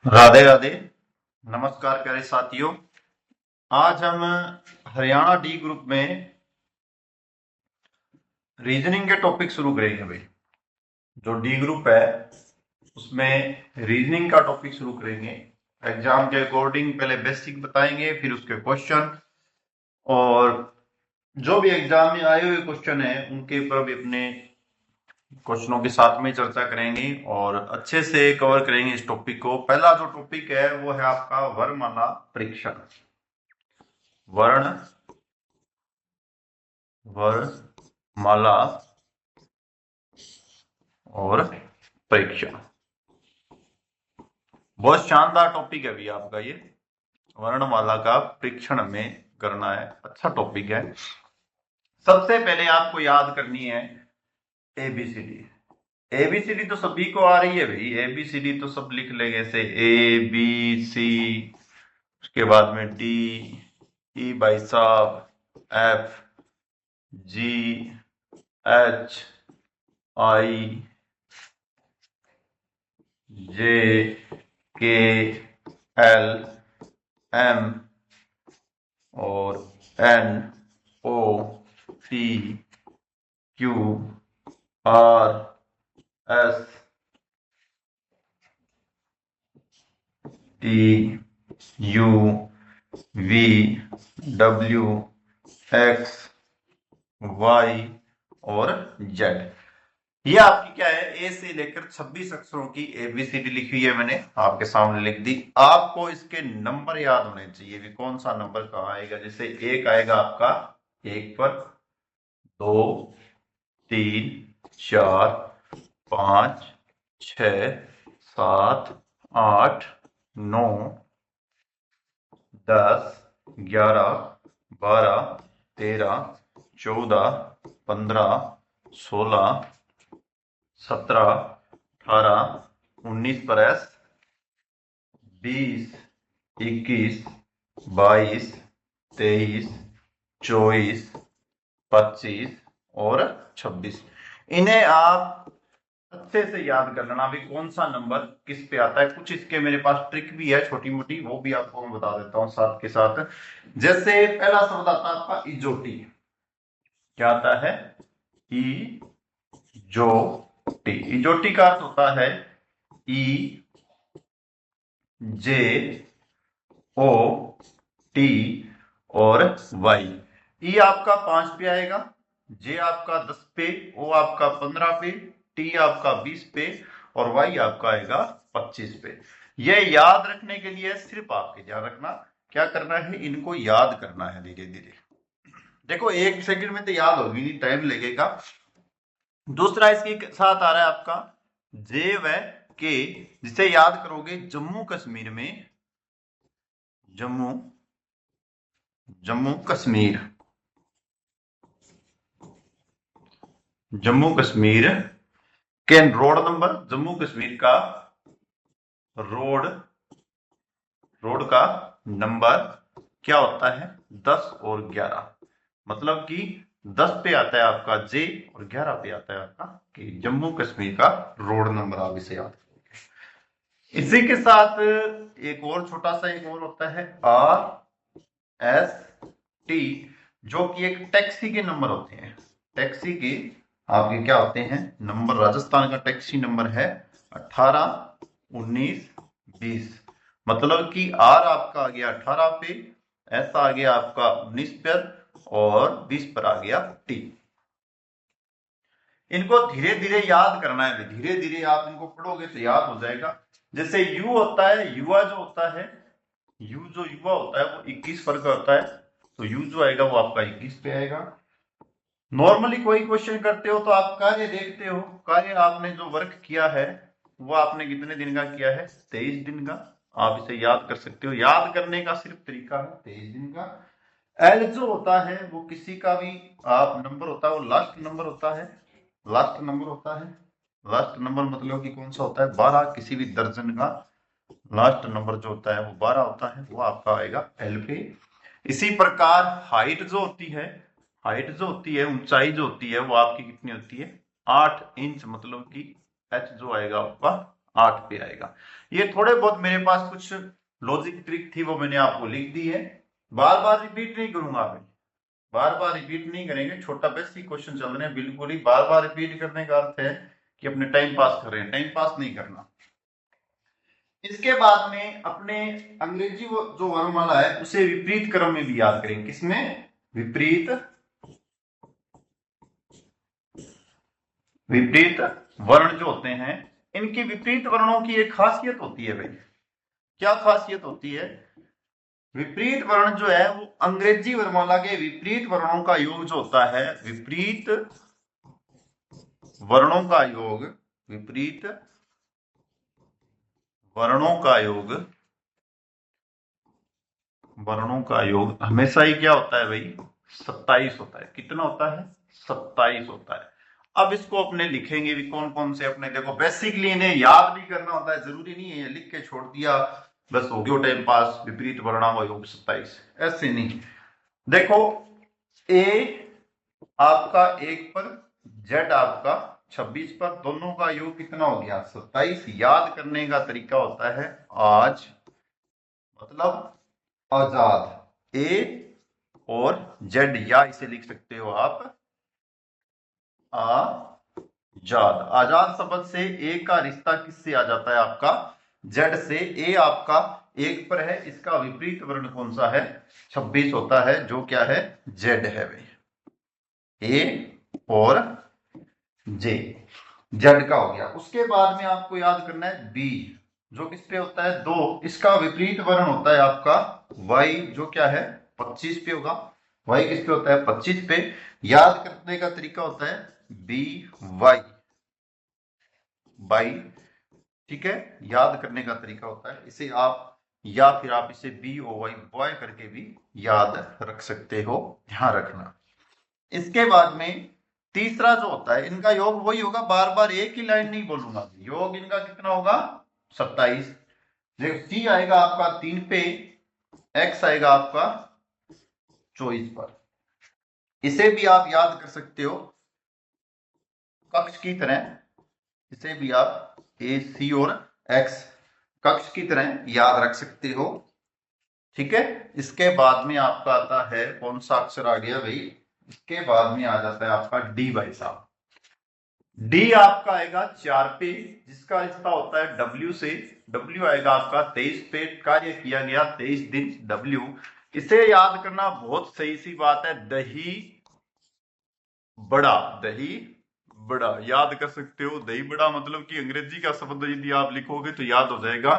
राधे राधे। नमस्कार प्यारे साथियों। आज हम हरियाणा डी ग्रुप में रीजनिंग के टॉपिक शुरू करेंगे भाई। जो डी ग्रुप है उसमें रीजनिंग का टॉपिक शुरू करेंगे। एग्जाम के अकॉर्डिंग पहले बेसिक बताएंगे, फिर उसके क्वेश्चन, और जो भी एग्जाम में आए हुए क्वेश्चन है उनके ऊपर भी अपने क्वेश्चनों के साथ में चर्चा करेंगे और अच्छे से कवर करेंगे इस टॉपिक को। पहला जो टॉपिक है वो है आपका वर्णमाला परीक्षण। वर्ण वर्णमाला और परीक्षण बहुत शानदार टॉपिक है भैया आपका। ये वर्णमाला का परीक्षण में करना है, अच्छा टॉपिक है। सबसे पहले आपको याद करनी है एबीसीडी। एबीसीडी तो सभी को आ रही है भाई, एबीसीडी तो सब लिख लेंगे, ऐसे ए बी सी, उसके बाद में डी, ई भाई साहब, F, ji, H, I, J, K, L, M और N, O, P, Q, R, S, T, U, V, W, X, Y और जेड। ये आपकी क्या है, ए से लेकर 26 अक्षरों की एबीसीडी लिखी हुई है, मैंने आपके सामने लिख दी। आपको इसके नंबर याद होने चाहिए भी, कौन सा नंबर कहाँ आएगा। जैसे एक आएगा आपका एक पर, दो, तीन, चार, पांच, छ, सात, आठ, नौ, 10, 11, 12, 13, 14, 15, 16, 17, 18, 19 प्लस 20, 21, 22, 23, 24, 25 और 26। इन्हें आप अच्छे से याद कर लेना भी, कौन सा नंबर किस पे आता है। कुछ इसके मेरे पास ट्रिक भी है छोटी मोटी, वो भी आपको मैं बता देता हूँ साथ के साथ। जैसे पहला शब्द आता है आपका इजोटी। क्या आता है? ई जो टी। इजोटी का अर्थ होता है ई जे ओ टी और वाई। ई आपका 5 पे आएगा, जे आपका 10 पे, ओ आपका 15 पे, टी आपका 20 पे और वाई आपका आएगा 25 पे। यह याद रखने के लिए सिर्फ आपके ध्यान रखना क्या करना है, इनको याद करना है धीरे धीरे। देखो एक सेकंड में तो याद होगी नहीं, टाइम लगेगा। दूसरा इसके साथ आ रहा है आपका जे व के, जिसे याद करोगे जम्मू कश्मीर में, जम्मू जम्मू कश्मीर, जम्मू कश्मीर के रोड नंबर, जम्मू कश्मीर का रोड रोड का नंबर क्या होता है? 10 और 11। मतलब कि 10 पे आता है आपका जे और 11 पे आता है आपका कि जम्मू कश्मीर का रोड नंबर, आप इसे याद करोगे। इसी के साथ एक और छोटा सा एक और होता है आर एस टी, जो कि एक टैक्सी के नंबर होते हैं। टैक्सी के आपके क्या होते हैं नंबर? राजस्थान का टैक्सी नंबर है 18, 19, 20। मतलब कि आर आपका आ गया 18 पे, एस आ गया आपका 19 पर और 20 पर आ गया टी। इनको धीरे धीरे याद करना है, धीरे धीरे आप इनको पढ़ोगे तो याद हो जाएगा। जैसे यू होता है, युवा जो होता है, यू जो युवा होता है वो 21 पर का होता है, तो यू जो आएगा वो आपका 21 पे आएगा। नॉर्मली कोई क्वेश्चन करते हो तो आप कार्य देखते हो, कार्य आपने जो वर्क किया है वो आपने कितने दिन का किया है? 23 दिन का। आप इसे याद कर सकते हो, याद करने का सिर्फ तरीका है 23 दिन का। एल जो होता है वो किसी का भी आप नंबर होता है, वो लास्ट नंबर होता है, लास्ट नंबर होता है। लास्ट नंबर मतलब कि कौन सा होता है? 12। किसी भी दर्जन का लास्ट नंबर जो होता है वो 12 होता है, वो आपका आएगा एल पे। इसी प्रकार हाइट जो होती है, हाइट जो होती है, ऊंचाई जो होती है वो आपकी कितनी होती है? 8 इंच। मतलब कि एच जो आएगा आपका 8 पे आएगा। ये थोड़े बहुत मेरे पास कुछ लॉजिक ट्रिक थी, वो मैंने आपको लिख दी है। बार बार रिपीट नहीं करूंगा भाई, बार बार रिपीट नहीं करेंगे। छोटा बेसिक क्वेश्चन चल रहे हैं, बिल्कुल ही बार बार रिपीट करने का अर्थ है कि अपने टाइम पास कर रहे हैं, टाइम पास नहीं करना। इसके बाद में अपने अंग्रेजी जो वर्णमाला है उसे विपरीत क्रम में भी याद करेंगे। किसमें? विपरीत विपरीत वर्ण जो होते हैं, इनकी विपरीत वर्णों की एक खासियत होती है भाई। क्या खासियत होती है? विपरीत वर्ण जो है वो अंग्रेजी वर्णमाला के विपरीत वर्णों का योग जो होता है, विपरीत वर्णों का योग, विपरीत वर्णों का योग, वर्णों का योग हमेशा ही क्या होता है भाई? 27 होता है। कितना होता है? 27 होता है। अब इसको अपने लिखेंगे भी कौन कौन से अपने, देखो बेसिकली इन्हें याद भी करना होता है, जरूरी नहीं है ये लिख के छोड़ दिया बस हो गया टाइम पास। विपरीत वर्णों का योग 27, ऐसे नहीं। देखो ए आपका 1 पर, जेड आपका 26 पर, दोनों का योग कितना हो गया? 27। याद करने का तरीका होता है आज मतलब आजाद, ए और जेड, या इसे लिख सकते हो आप आजाद। आजाद शब्द से ए का रिश्ता किससे आ जाता है? आपका जेड से। ए आपका 1 पर है, इसका विपरीत वर्ण कौन सा है? 26 होता है, जो क्या है? जेड है भाई। ए और जे, जेड का हो गया। उसके बाद में आपको याद करना है बी, जो किस पे होता है? 2, इसका विपरीत वर्ण होता है आपका वाई, जो क्या है? 25 पे होगा। वाई किस पे होता है? 25 पे। याद करने का तरीका होता है बी वाई, बाई, ठीक है। याद करने का तरीका होता है, इसे आप या फिर आप इसे बी ओ वाई बॉय करके भी याद रख सकते हो, ध्यान रखना। इसके बाद में तीसरा जो होता है, इनका योग वही होगा, बार बार एक ही लाइन नहीं बोलूंगा। योग इनका कितना होगा? 27। सी आएगा आपका 3 पे, एक्स आएगा आपका 24 पर। इसे भी आप याद कर सकते हो कक्ष की तरह, इसे भी आप ए सी और एक्स कक्ष की तरह याद रख सकते हो, ठीक है। इसके बाद में आपका आता है कौन सा अक्षर आ गया भाई? इसके बाद में आ जाता है आपका डी भाई साहब। डी आपका आएगा 4 पे, जिसका रिश्ता होता है डब्ल्यू से। डब्ल्यू आएगा आपका 23 पे, कार्य किया गया 23 दिन डब्ल्यू। इसे याद करना बहुत सही सी बात है, दही बड़ा, दही बड़ा याद कर सकते हो। दही बड़ा मतलब कि अंग्रेजी का शब्द यदि आप लिखोगे तो याद हो जाएगा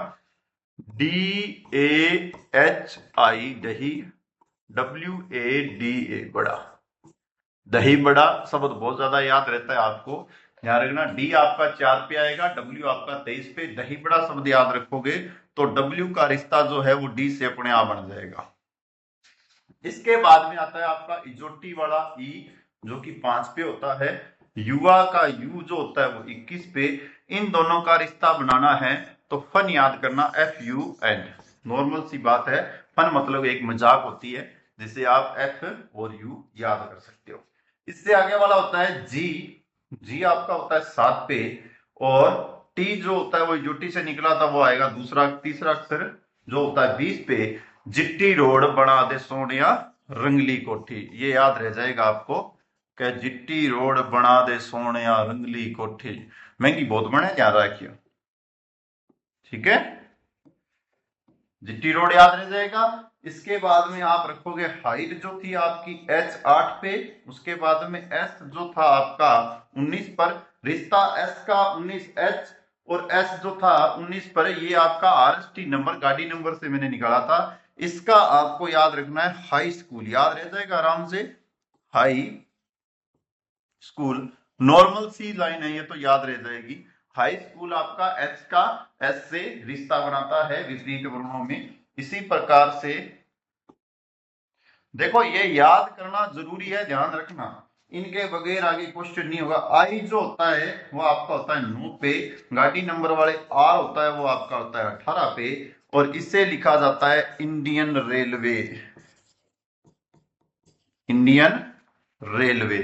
DAHI, दही, WADA बड़ा, दही बड़ा शब्द बहुत ज्यादा याद रहता है आपको, ध्यान रखना। डी आपका 4 पे आएगा, डब्ल्यू आपका 23 पे। दही बड़ा शब्द याद रखोगे तो डब्ल्यू का रिश्ता जो है वो डी से अपने आप बन जाएगा। इसके बाद में आता है आपका इजोटी वाला ई, जो कि 5 पे होता है। युवा का यू जो होता है वो 21 पे। इन दोनों का रिश्ता बनाना है तो फन याद करना, FUN। नॉर्मल सी बात है, फन मतलब एक मजाक होती है, जिसे आप F और U याद कर सकते हो। इससे आगे वाला होता है जी, जी आपका होता है 7 पे। और टी जो होता है वो यूटी से निकला था, वो आएगा तीसरा अक्षर जो होता है 20 पे। जिट्टी रोड बना दे सोनिया रंगली कोठी, ये याद रह जाएगा आपको कि जिट्टी रोड बना दे सोनिया रंगली कोठी, महंगी बहुत बने, ध्यान रखियो, ठीक है। जिट्टी रोड याद रह जाएगा। इसके बाद में आप रखोगे हाइट जो थी आपकी H 8 पे। उसके बाद में S जो था आपका 19 पर, रिश्ता S का 19H और S जो था 19 पर, ये आपका RST नंबर, गाड़ी नंबर से मैंने निकाला था। इसका आपको याद रखना है हाई स्कूल, याद रह जाएगा आराम से, हाई स्कूल। नॉर्मल सी लाइन है ये तो याद रह जाएगी। हाई स्कूल आपका एच का एस से रिश्ता बनाता है विपरीत वर्णों में। इसी प्रकार से देखो ये याद करना जरूरी है, ध्यान रखना, इनके बगैर आगे क्वेश्चन नहीं होगा। आई जो होता है वो आपका होता है 9 पे। गाड़ी नंबर वाले आर होता है वो आपका होता है 18 पे। और इसे लिखा जाता है इंडियन रेलवे, इंडियन रेलवे।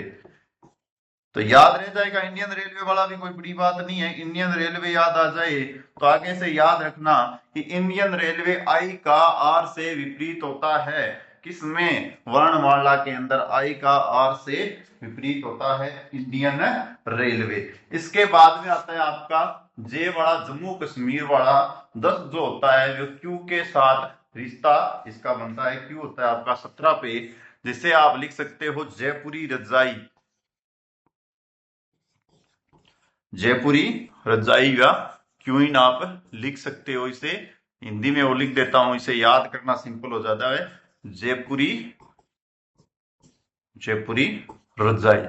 तो याद रह जाएगा। इंडियन रेलवे वाला भी कोई बड़ी बात नहीं है, इंडियन रेलवे याद आ जाए तो आगे से याद रखना कि इंडियन रेलवे आई का आर से विपरीत होता है। किसमें? वर्णमाला के अंदर आई का आर से विपरीत होता है इंडियन रेलवे। इसके बाद में आता है आपका जे वाला, जम्मू कश्मीर वाला 10 जो होता है जो क्यू के साथ रिश्ता इसका बनता है। क्यू होता है आपका 17 पे, जिसे आप लिख सकते हो जयपुरी रजाई। जयपुरी रजाई या क्वीन आप लिख सकते हो इसे। हिंदी में वो लिख देता हूं, इसे याद करना सिंपल हो जाता है। जयपुरी, जयपुरी रजाई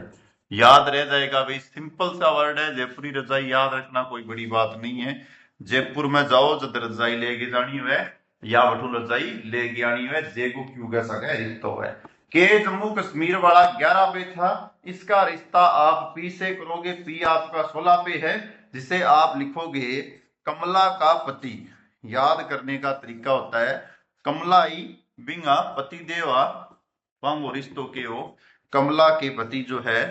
याद रह जाएगा भाई, सिंपल सा वर्ड है जयपुरी रजाई, याद रखना कोई बड़ी बात नहीं है। जयपुर में जाओ जद रजाई लेके जानी है या बठू रजाई लेके आनी है, जे को क्यों कैसा कह रिश्तो है। के जम्मू कश्मीर वाला 11 पे था, इसका रिश्ता आप पी से करोगे, पी आपका 16 पे है, जिसे आप लिखोगे कमला का पति। याद करने का तरीका होता है कमलाई बिंगा पति देवा वांगो रिश्तों के हो। कमला के पति जो है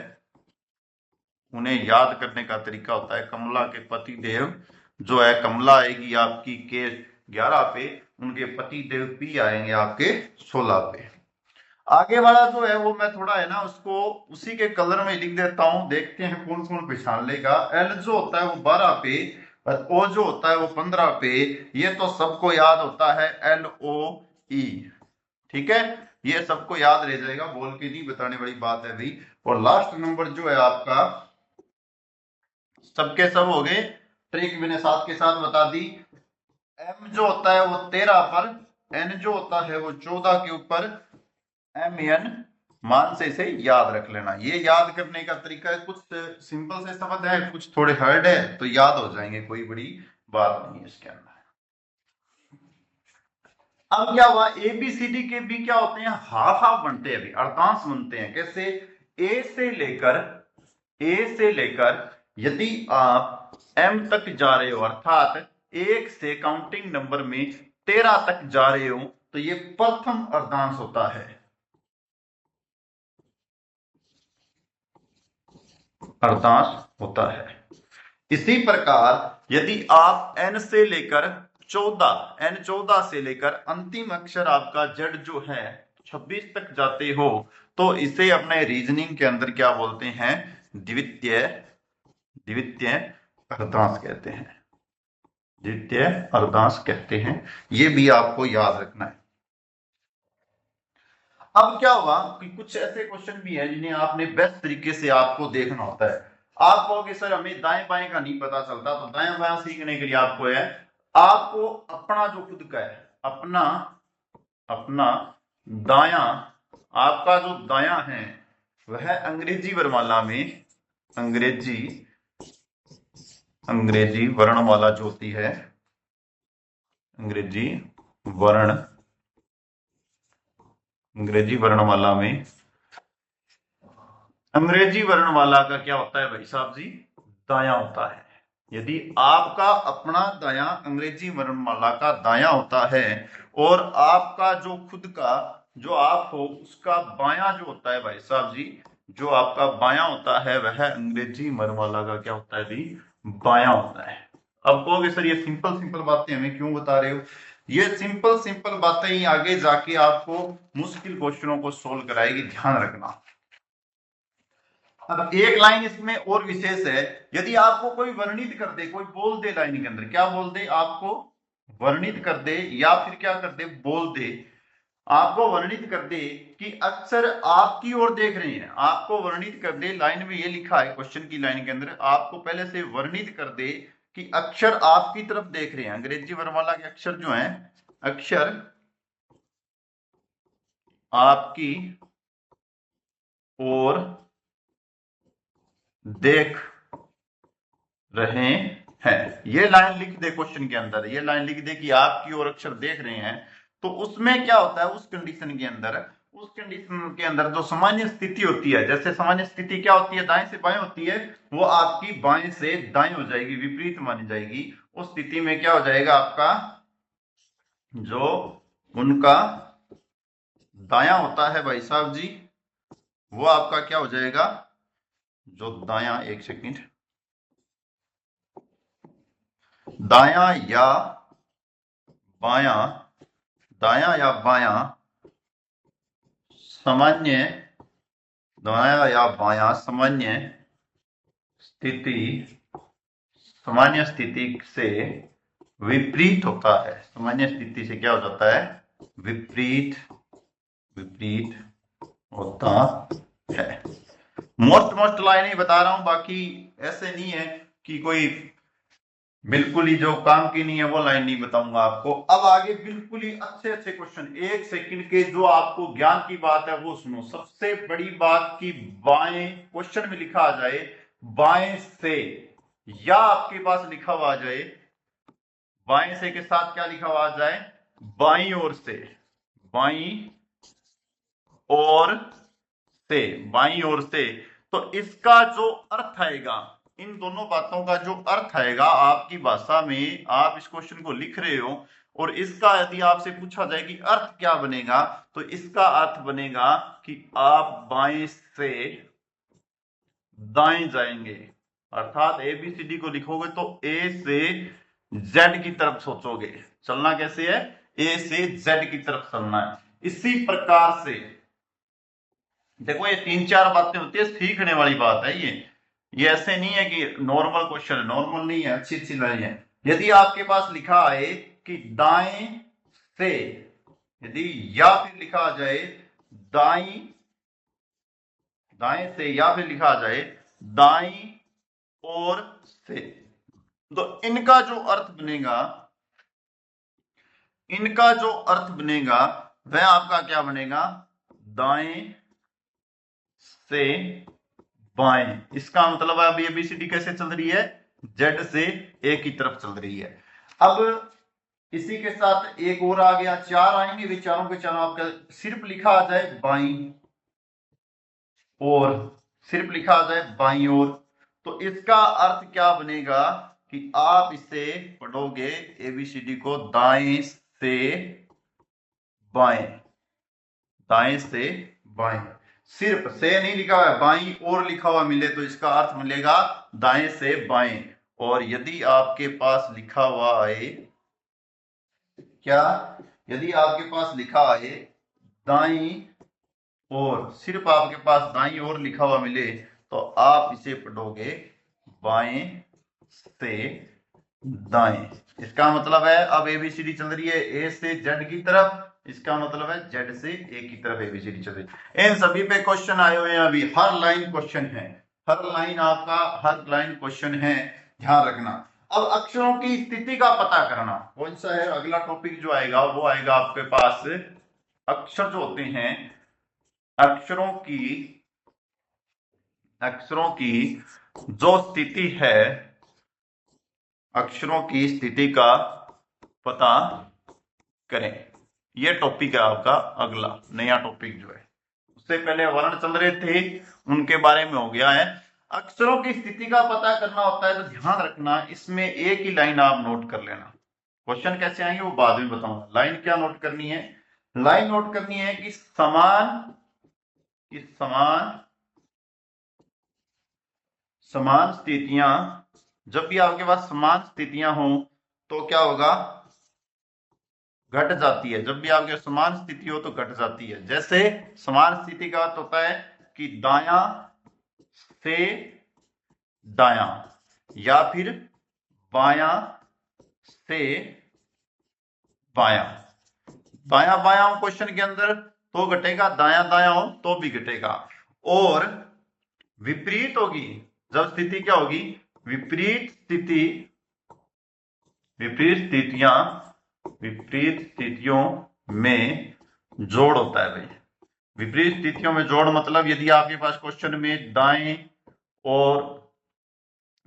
उन्हें याद करने का तरीका होता है कमला के पति देव जो है, कमला आएगी आपकी के 11 पे, उनके पति देव पी आएंगे आपके 16 पे। आगे वाला जो है वो मैं थोड़ा है ना उसको उसी के कलर में लिख देता हूं, देखते हैं कौन कौन पहचान लेगा। एल जो होता है वो 12 पे, और ओ जो होता है वो 15 पे। ये तो सबको याद होता है LOE, ठीक है, ये सबको याद रह जाएगा, बोल के नहीं बताने वाली बात है भाई। और लास्ट नंबर जो है आपका, सबके सब हो गए, ट्रिक मैंने साथ के साथ बता दी। M जो होता है वो 13 पर, N जो होता है वो 14 के ऊपर, MN मान से इसे याद रख लेना। ये याद करने का तरीका है, कुछ सिंपल से शब्द है, कुछ थोड़े हार्ड है, तो याद हो जाएंगे, कोई बड़ी बात नहीं है इसके अंदर। अब क्या हुआ, ABCD के भी क्या होते हैं, हाफ हाफ बनते हैं, अभी अर्धांश बनते हैं। कैसे? ए से लेकर यदि आप M तक जा रहे हो, अर्थात 1 से काउंटिंग नंबर में 13 तक जा रहे हो, तो ये प्रथम अर्धांश होता है, अर्धांश होता है। इसी प्रकार यदि आप N से लेकर 14 से लेकर अंतिम अक्षर आपका Z जो है 26 तक जाते हो, तो इसे अपने रीजनिंग के अंदर क्या बोलते हैं, द्वितीय, द्वितीय अर्धांश कहते हैं, द्वितीय अर्धांश कहते हैं। ये भी आपको याद रखना है। अब क्या हुआ कि कुछ ऐसे क्वेश्चन भी है जिन्हें आपने बेस्ट तरीके से आपको देखना होता है। आप कहोगे सर हमें दाएं बाएं का नहीं पता चलता, तो दाएं बाएं सीखने के लिए आपको है, आपको अपना जो खुद का है, अपना अपना दाया, आपका जो दाया है वह अंग्रेजी वर्णमाला में, अंग्रेजी वर्णमाला जो होती है, अंग्रेजी वर्णमाला में, अंग्रेजी वर्णमाला का क्या होता है भाई साहब जी, दाया होता है। यदि आपका अपना दाया अंग्रेजी वर्णमाला का दाया होता है और आपका जो खुद का जो आप हो उसका बाया जो होता है भाई साहब जी, जो आपका बाया होता है वह अंग्रेजी वर्णमाला का क्या होता है जी, बाया होता है। अब कहोगे सर ये सिंपल सिंपल बातें हमें क्यों बता रहे हो, ये सिंपल सिंपल बातें ही आगे जाके आपको मुश्किल क्वेश्चनों को सोल्व कराएगी, ध्यान रखना। अब एक लाइन इसमें और विशेष है, यदि आपको कोई वर्णित कर दे, कोई बोल दे लाइन के अंदर, क्या बोल दे, आपको वर्णित कर दे या फिर क्या कर दे, बोल दे, आपको वर्णित कर दे कि अक्षर आपकी ओर देख रहे हैं, आपको वर्णित कर दे, लाइन में ये लिखा है क्वेश्चन की लाइन के अंदर, आपको पहले से वर्णित कर दे कि अक्षर आपकी तरफ देख रहे हैं, अंग्रेजी वर्णमाला के अक्षर जो हैं, अक्षर आपकी ओर देख रहे हैं, ये लाइन लिख दे क्वेश्चन के अंदर, ये लाइन लिख दे कि आपकी ओर अक्षर देख रहे हैं, तो उसमें क्या होता है, उस कंडीशन के अंदर, उस कंडीशन के अंदर जो सामान्य स्थिति होती है, जैसे सामान्य स्थिति क्या होती है, दाएं से बाएं होती है, वो आपकी बाएं से दाएं हो जाएगी, विपरीत मानी जाएगी। उस स्थिति में क्या हो जाएगा, आपका जो उनका दाया होता है भाई साहब जी, वो आपका क्या हो जाएगा, जो दायां, एक सेकंड, दायां या बायां, दायां या बायां सामान्य, दायां या बायां सामान्य स्थिति से विपरीत होता है। सामान्य स्थिति से क्या हो जाता है? विपरीत, विपरीत होता है। मोस्ट लाइन ही बता रहा हूं, बाकी ऐसे नहीं है कि कोई बिल्कुल ही जो काम की नहीं है वो लाइन नहीं बताऊंगा आपको। अब आगे बिल्कुल ही अच्छे अच्छे क्वेश्चन, एक सेकंड के, जो आपको ज्ञान की बात है वो सुनो। सबसे बड़ी बात की बाएं, क्वेश्चन में लिखा आ जाए बाएं से, या आपके पास लिखा हुआ आ जाए बाएं से के साथ क्या लिखा हुआ आ जाए? बाईं ओर से, बाईं ओर से, बाईं ओर से। तो इसका जो अर्थ आएगा, इन दोनों बातों का जो अर्थ आएगा आपकी भाषा में, आप इस क्वेश्चन को लिख रहे हो और इसका यदि आपसे पूछा जाए कि अर्थ क्या बनेगा, तो इसका अर्थ बनेगा कि आप बाएं से दाएं जाएंगे। अर्थात एबीसीडी को लिखोगे तो ए से जेड की तरफ सोचोगे। चलना कैसे है? ए से जेड की तरफ चलना है। इसी प्रकार से देखो, ये 3-4 बातें होती है, सीखने वाली बात है ये ऐसे नहीं है कि नॉर्मल क्वेश्चन है, नॉर्मल नहीं है, अच्छी अच्छी लाइन है। यदि आपके पास लिखा है कि दाएं से, यदि या फिर लिखा आ जाए दाई, दाएं से, या फिर लिखा आ जाए दाई ओर से, तो इनका जो अर्थ बनेगा, इनका जो अर्थ बनेगा वह आपका क्या बनेगा? दाएं से बाएं। इसका मतलब है अब एबीसीडी कैसे चल रही है? जेड से ए की तरफ चल रही है। अब इसी के साथ एक और आ गया, 4 आएंगे, वे चारों के चारों आपका सिर्फ लिखा आ जाए बाईं ओर, सिर्फ लिखा आ जाए बाईं ओर। तो इसका अर्थ क्या बनेगा कि आप इसे पढ़ोगे एबीसीडी को दाएं से बाएं, दाएं से बाएं। सिर्फ से नहीं लिखा हुआ है, बाईं ओर लिखा हुआ मिले तो इसका अर्थ मिलेगा दाएं से बाएं। और यदि आपके पास लिखा हुआ है क्या, यदि आपके पास लिखा है दाईं ओर, सिर्फ आपके पास दाईं ओर लिखा हुआ मिले तो आप इसे पढ़ोगे बाएं से दाएं। इसका मतलब है अब एबीसीडी चल रही है ए से जेड की तरफ, इसका मतलब है जेड से ए की तरफ एबीसीडी चल रही है। इन सभी पे क्वेश्चन आए हुए हैं, अभी हर लाइन क्वेश्चन है, हर लाइन आपका, हर लाइन क्वेश्चन है, ध्यान रखना। अब अक्षरों की स्थिति का पता करना कौन सा है, अगला टॉपिक जो आएगा वो आएगा आपके पास अक्षर जो होते हैं, अक्षरों की जो स्थिति है, अक्षरों की स्थिति का पता करें। ये टॉपिक है आपका अगला नया टॉपिक जो है। उससे पहले वर्ण चल रहे थे, उनके बारे में हो गया है। अक्षरों की स्थिति का पता करना होता है तो ध्यान रखना, इसमें एक ही लाइन आप नोट कर लेना। क्वेश्चन कैसे आएंगे वो बाद में बताऊंगा। लाइन क्या नोट करनी है? लाइन नोट करनी है कि समान स्थितियां, जब भी आपके पास समान स्थितियां हो तो क्या होगा? घट जाती है। जब भी आपके समान स्थिति हो तो घट जाती है। जैसे समान स्थिति का अर्थ होता है कि दायां से दायां, या फिर बायां से बायां। बायां बायां हो क्वेश्चन के अंदर तो घटेगा, दायां दायां हो तो भी घटेगा। और विपरीत होगी जब स्थिति क्या होगी? विपरीत स्थितियों में जोड़ होता है भाई। विपरीत स्थितियों में जोड़ मतलब यदि आपके पास क्वेश्चन में दाएं और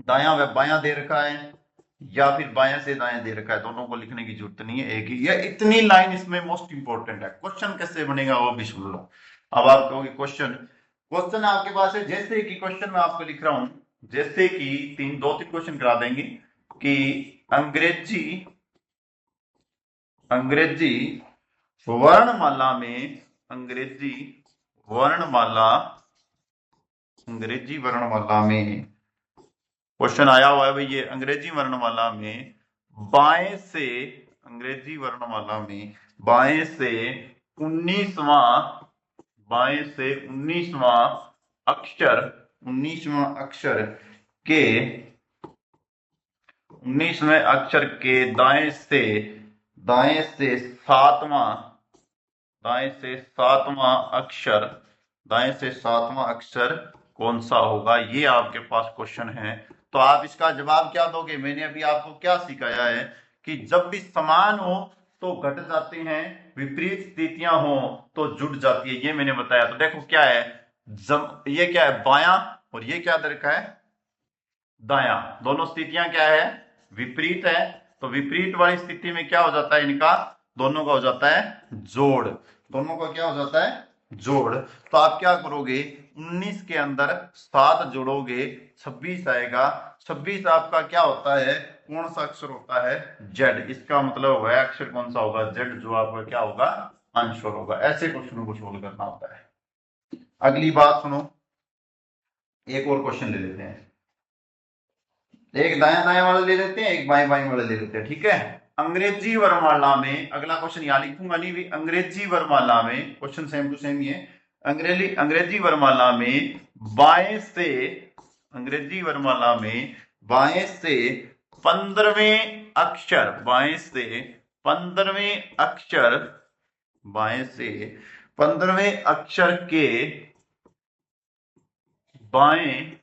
दायां व बायां दे रखा है, या फिर बायां से दाएं दे रखा है, दोनों को लिखने की जरूरत नहीं है, एक ही। यह इतनी लाइन इसमें मोस्ट इंपॉर्टेंट है। क्वेश्चन कैसे बनेगा वो भी सुन लो। अब आप कहोगे क्वेश्चन आपके पास है, जैसे कि क्वेश्चन में आपको लिख रहा हूं, जैसे कि 2-3 क्वेश्चन करा देंगे कि अंग्रेजी वर्णमाला अंग्रेजी वर्णमाला में क्वेश्चन आया हुआ है भाई, ये अंग्रेजी वर्णमाला में बाएं से, अंग्रेजी वर्णमाला में बाएं से 19वां, बाएं से 19वां अक्षर, 19वां अक्षर के, 19वें अक्षर के दाएं से 7वां, दाएं से 7वां अक्षर, दाएं से 7वां अक्षर कौन सा होगा, ये आपके पास क्वेश्चन है। तो आप इसका जवाब क्या दोगे? मैंने अभी आपको क्या सिखाया है कि जब भी समान हो तो घट जाते हैं, विपरीत स्थितियां हो तो जुड़ जाती है, ये मैंने बताया। तो देखो क्या है, ये क्या है, बायां, और ये क्या दे रखा है, दायां। दोनों स्थितियां क्या है, विपरीत है। तो विपरीत वाली स्थिति में क्या हो जाता है, इनका दोनों का हो जाता है जोड़, दोनों का क्या हो जाता है, जोड़। तो आप क्या करोगे, 19 के अंदर 7 जोड़ोगे 26 आएगा। 26 आपका क्या होता है, कौन सा अक्षर होता है, जेड। इसका मतलब वह अक्षर कौन सा होगा, जेड, जो आपका क्या होगा, आंसर होगा। ऐसे क्वेश्चनों को सोल्व करना होता है। अगली बात सुनो, एक और क्वेश्चन ले लेते हैं, एक दाया दाया वाला ले लेते हैं, एक बाएं बाएं वाला ले लेते हैं, ठीक है। अंग्रेजी वर्णमाला में अगला क्वेश्चन यहां लिखूंगा नहीं भी, अंग्रेजी वर्णमाला में क्वेश्चन सेम टू सेम ही है। अंग्रेजी वर्णमाला में बाएं से, अंग्रेजी वर्णमाला में बाएं से 15वें अक्षर, बाएं से 15वें अक्षर, बाएं से 15वें अक्षर के बाएं,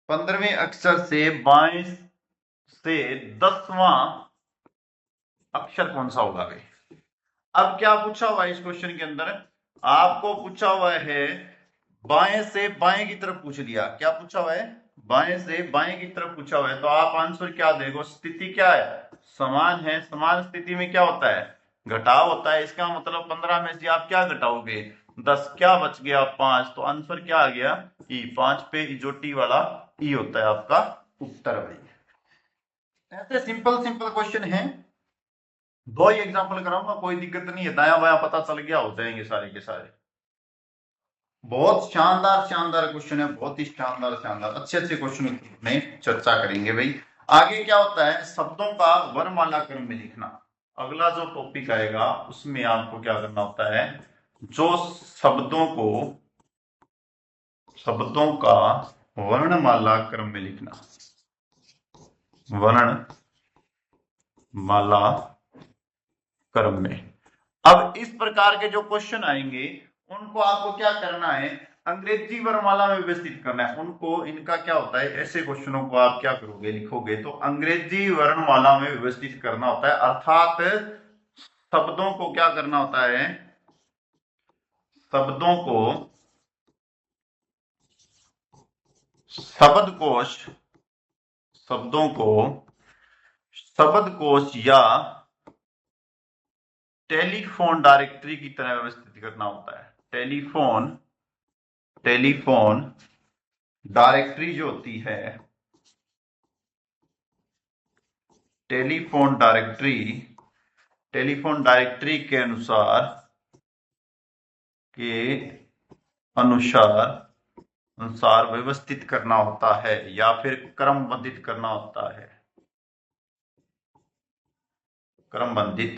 15वें अक्षर से बाएं से 10वां अक्षर कौन सा होगा भाई। अब क्या पूछा हुआ है इस क्वेश्चन के अंदर, आपको पूछा हुआ है बाएं से बाएं की तरफ पूछ लिया। क्या पूछा हुआ है, बाएं से बाएं की तरफ पूछा हुआ है। तो आप आंसर क्या देखो, स्थिति क्या है, समान है। समान स्थिति में क्या होता है, घटाव होता है। इसका मतलब 15 में से आप क्या घटाओगे, 10, क्या बच गया, 5। तो आंसर क्या आ गया, ई। 5 पे इजोटी वाला ई होता है आपका उत्तर भाई। ऐसे सिंपल सिंपल क्वेश्चन है, 2 ही एग्जाम्पल कराऊंगा, कोई दिक्कत नहीं है, दाया बाया पता चल गया, हो जाएंगे सारे के सारे। बहुत शानदार शानदार क्वेश्चन है, बहुत ही शानदार शानदार अच्छे अच्छे क्वेश्चन में चर्चा करेंगे भाई। आगे क्या होता है, शब्दों का वर्णमाला क्रम में लिखना। अगला जो टॉपिक आएगा उसमें आपको क्या करना होता है, जो शब्दों को, शब्दों का वर्णमाला क्रम में लिखना, वर्णमाला क्रम में। अब इस प्रकार के जो क्वेश्चन आएंगे उनको आपको क्या करना है, अंग्रेजी वर्णमाला में व्यवस्थित करना है उनको। इनका क्या होता है, ऐसे क्वेश्चनों को आप क्या करोगे, लिखोगे तो अंग्रेजी वर्णमाला में व्यवस्थित करना होता है। अर्थात शब्दों को क्या करना होता है, शब्दों को शब्दकोश, शब्दों को शब्दकोश या टेलीफोन डायरेक्टरी की तरह व्यवस्थित करना होता है। टेलीफोन डायरेक्टरी जो होती है, टेलीफोन डायरेक्टरी के अनुसार व्यवस्थित करना होता है या फिर क्रमबंधित करना होता है, क्रमबंधित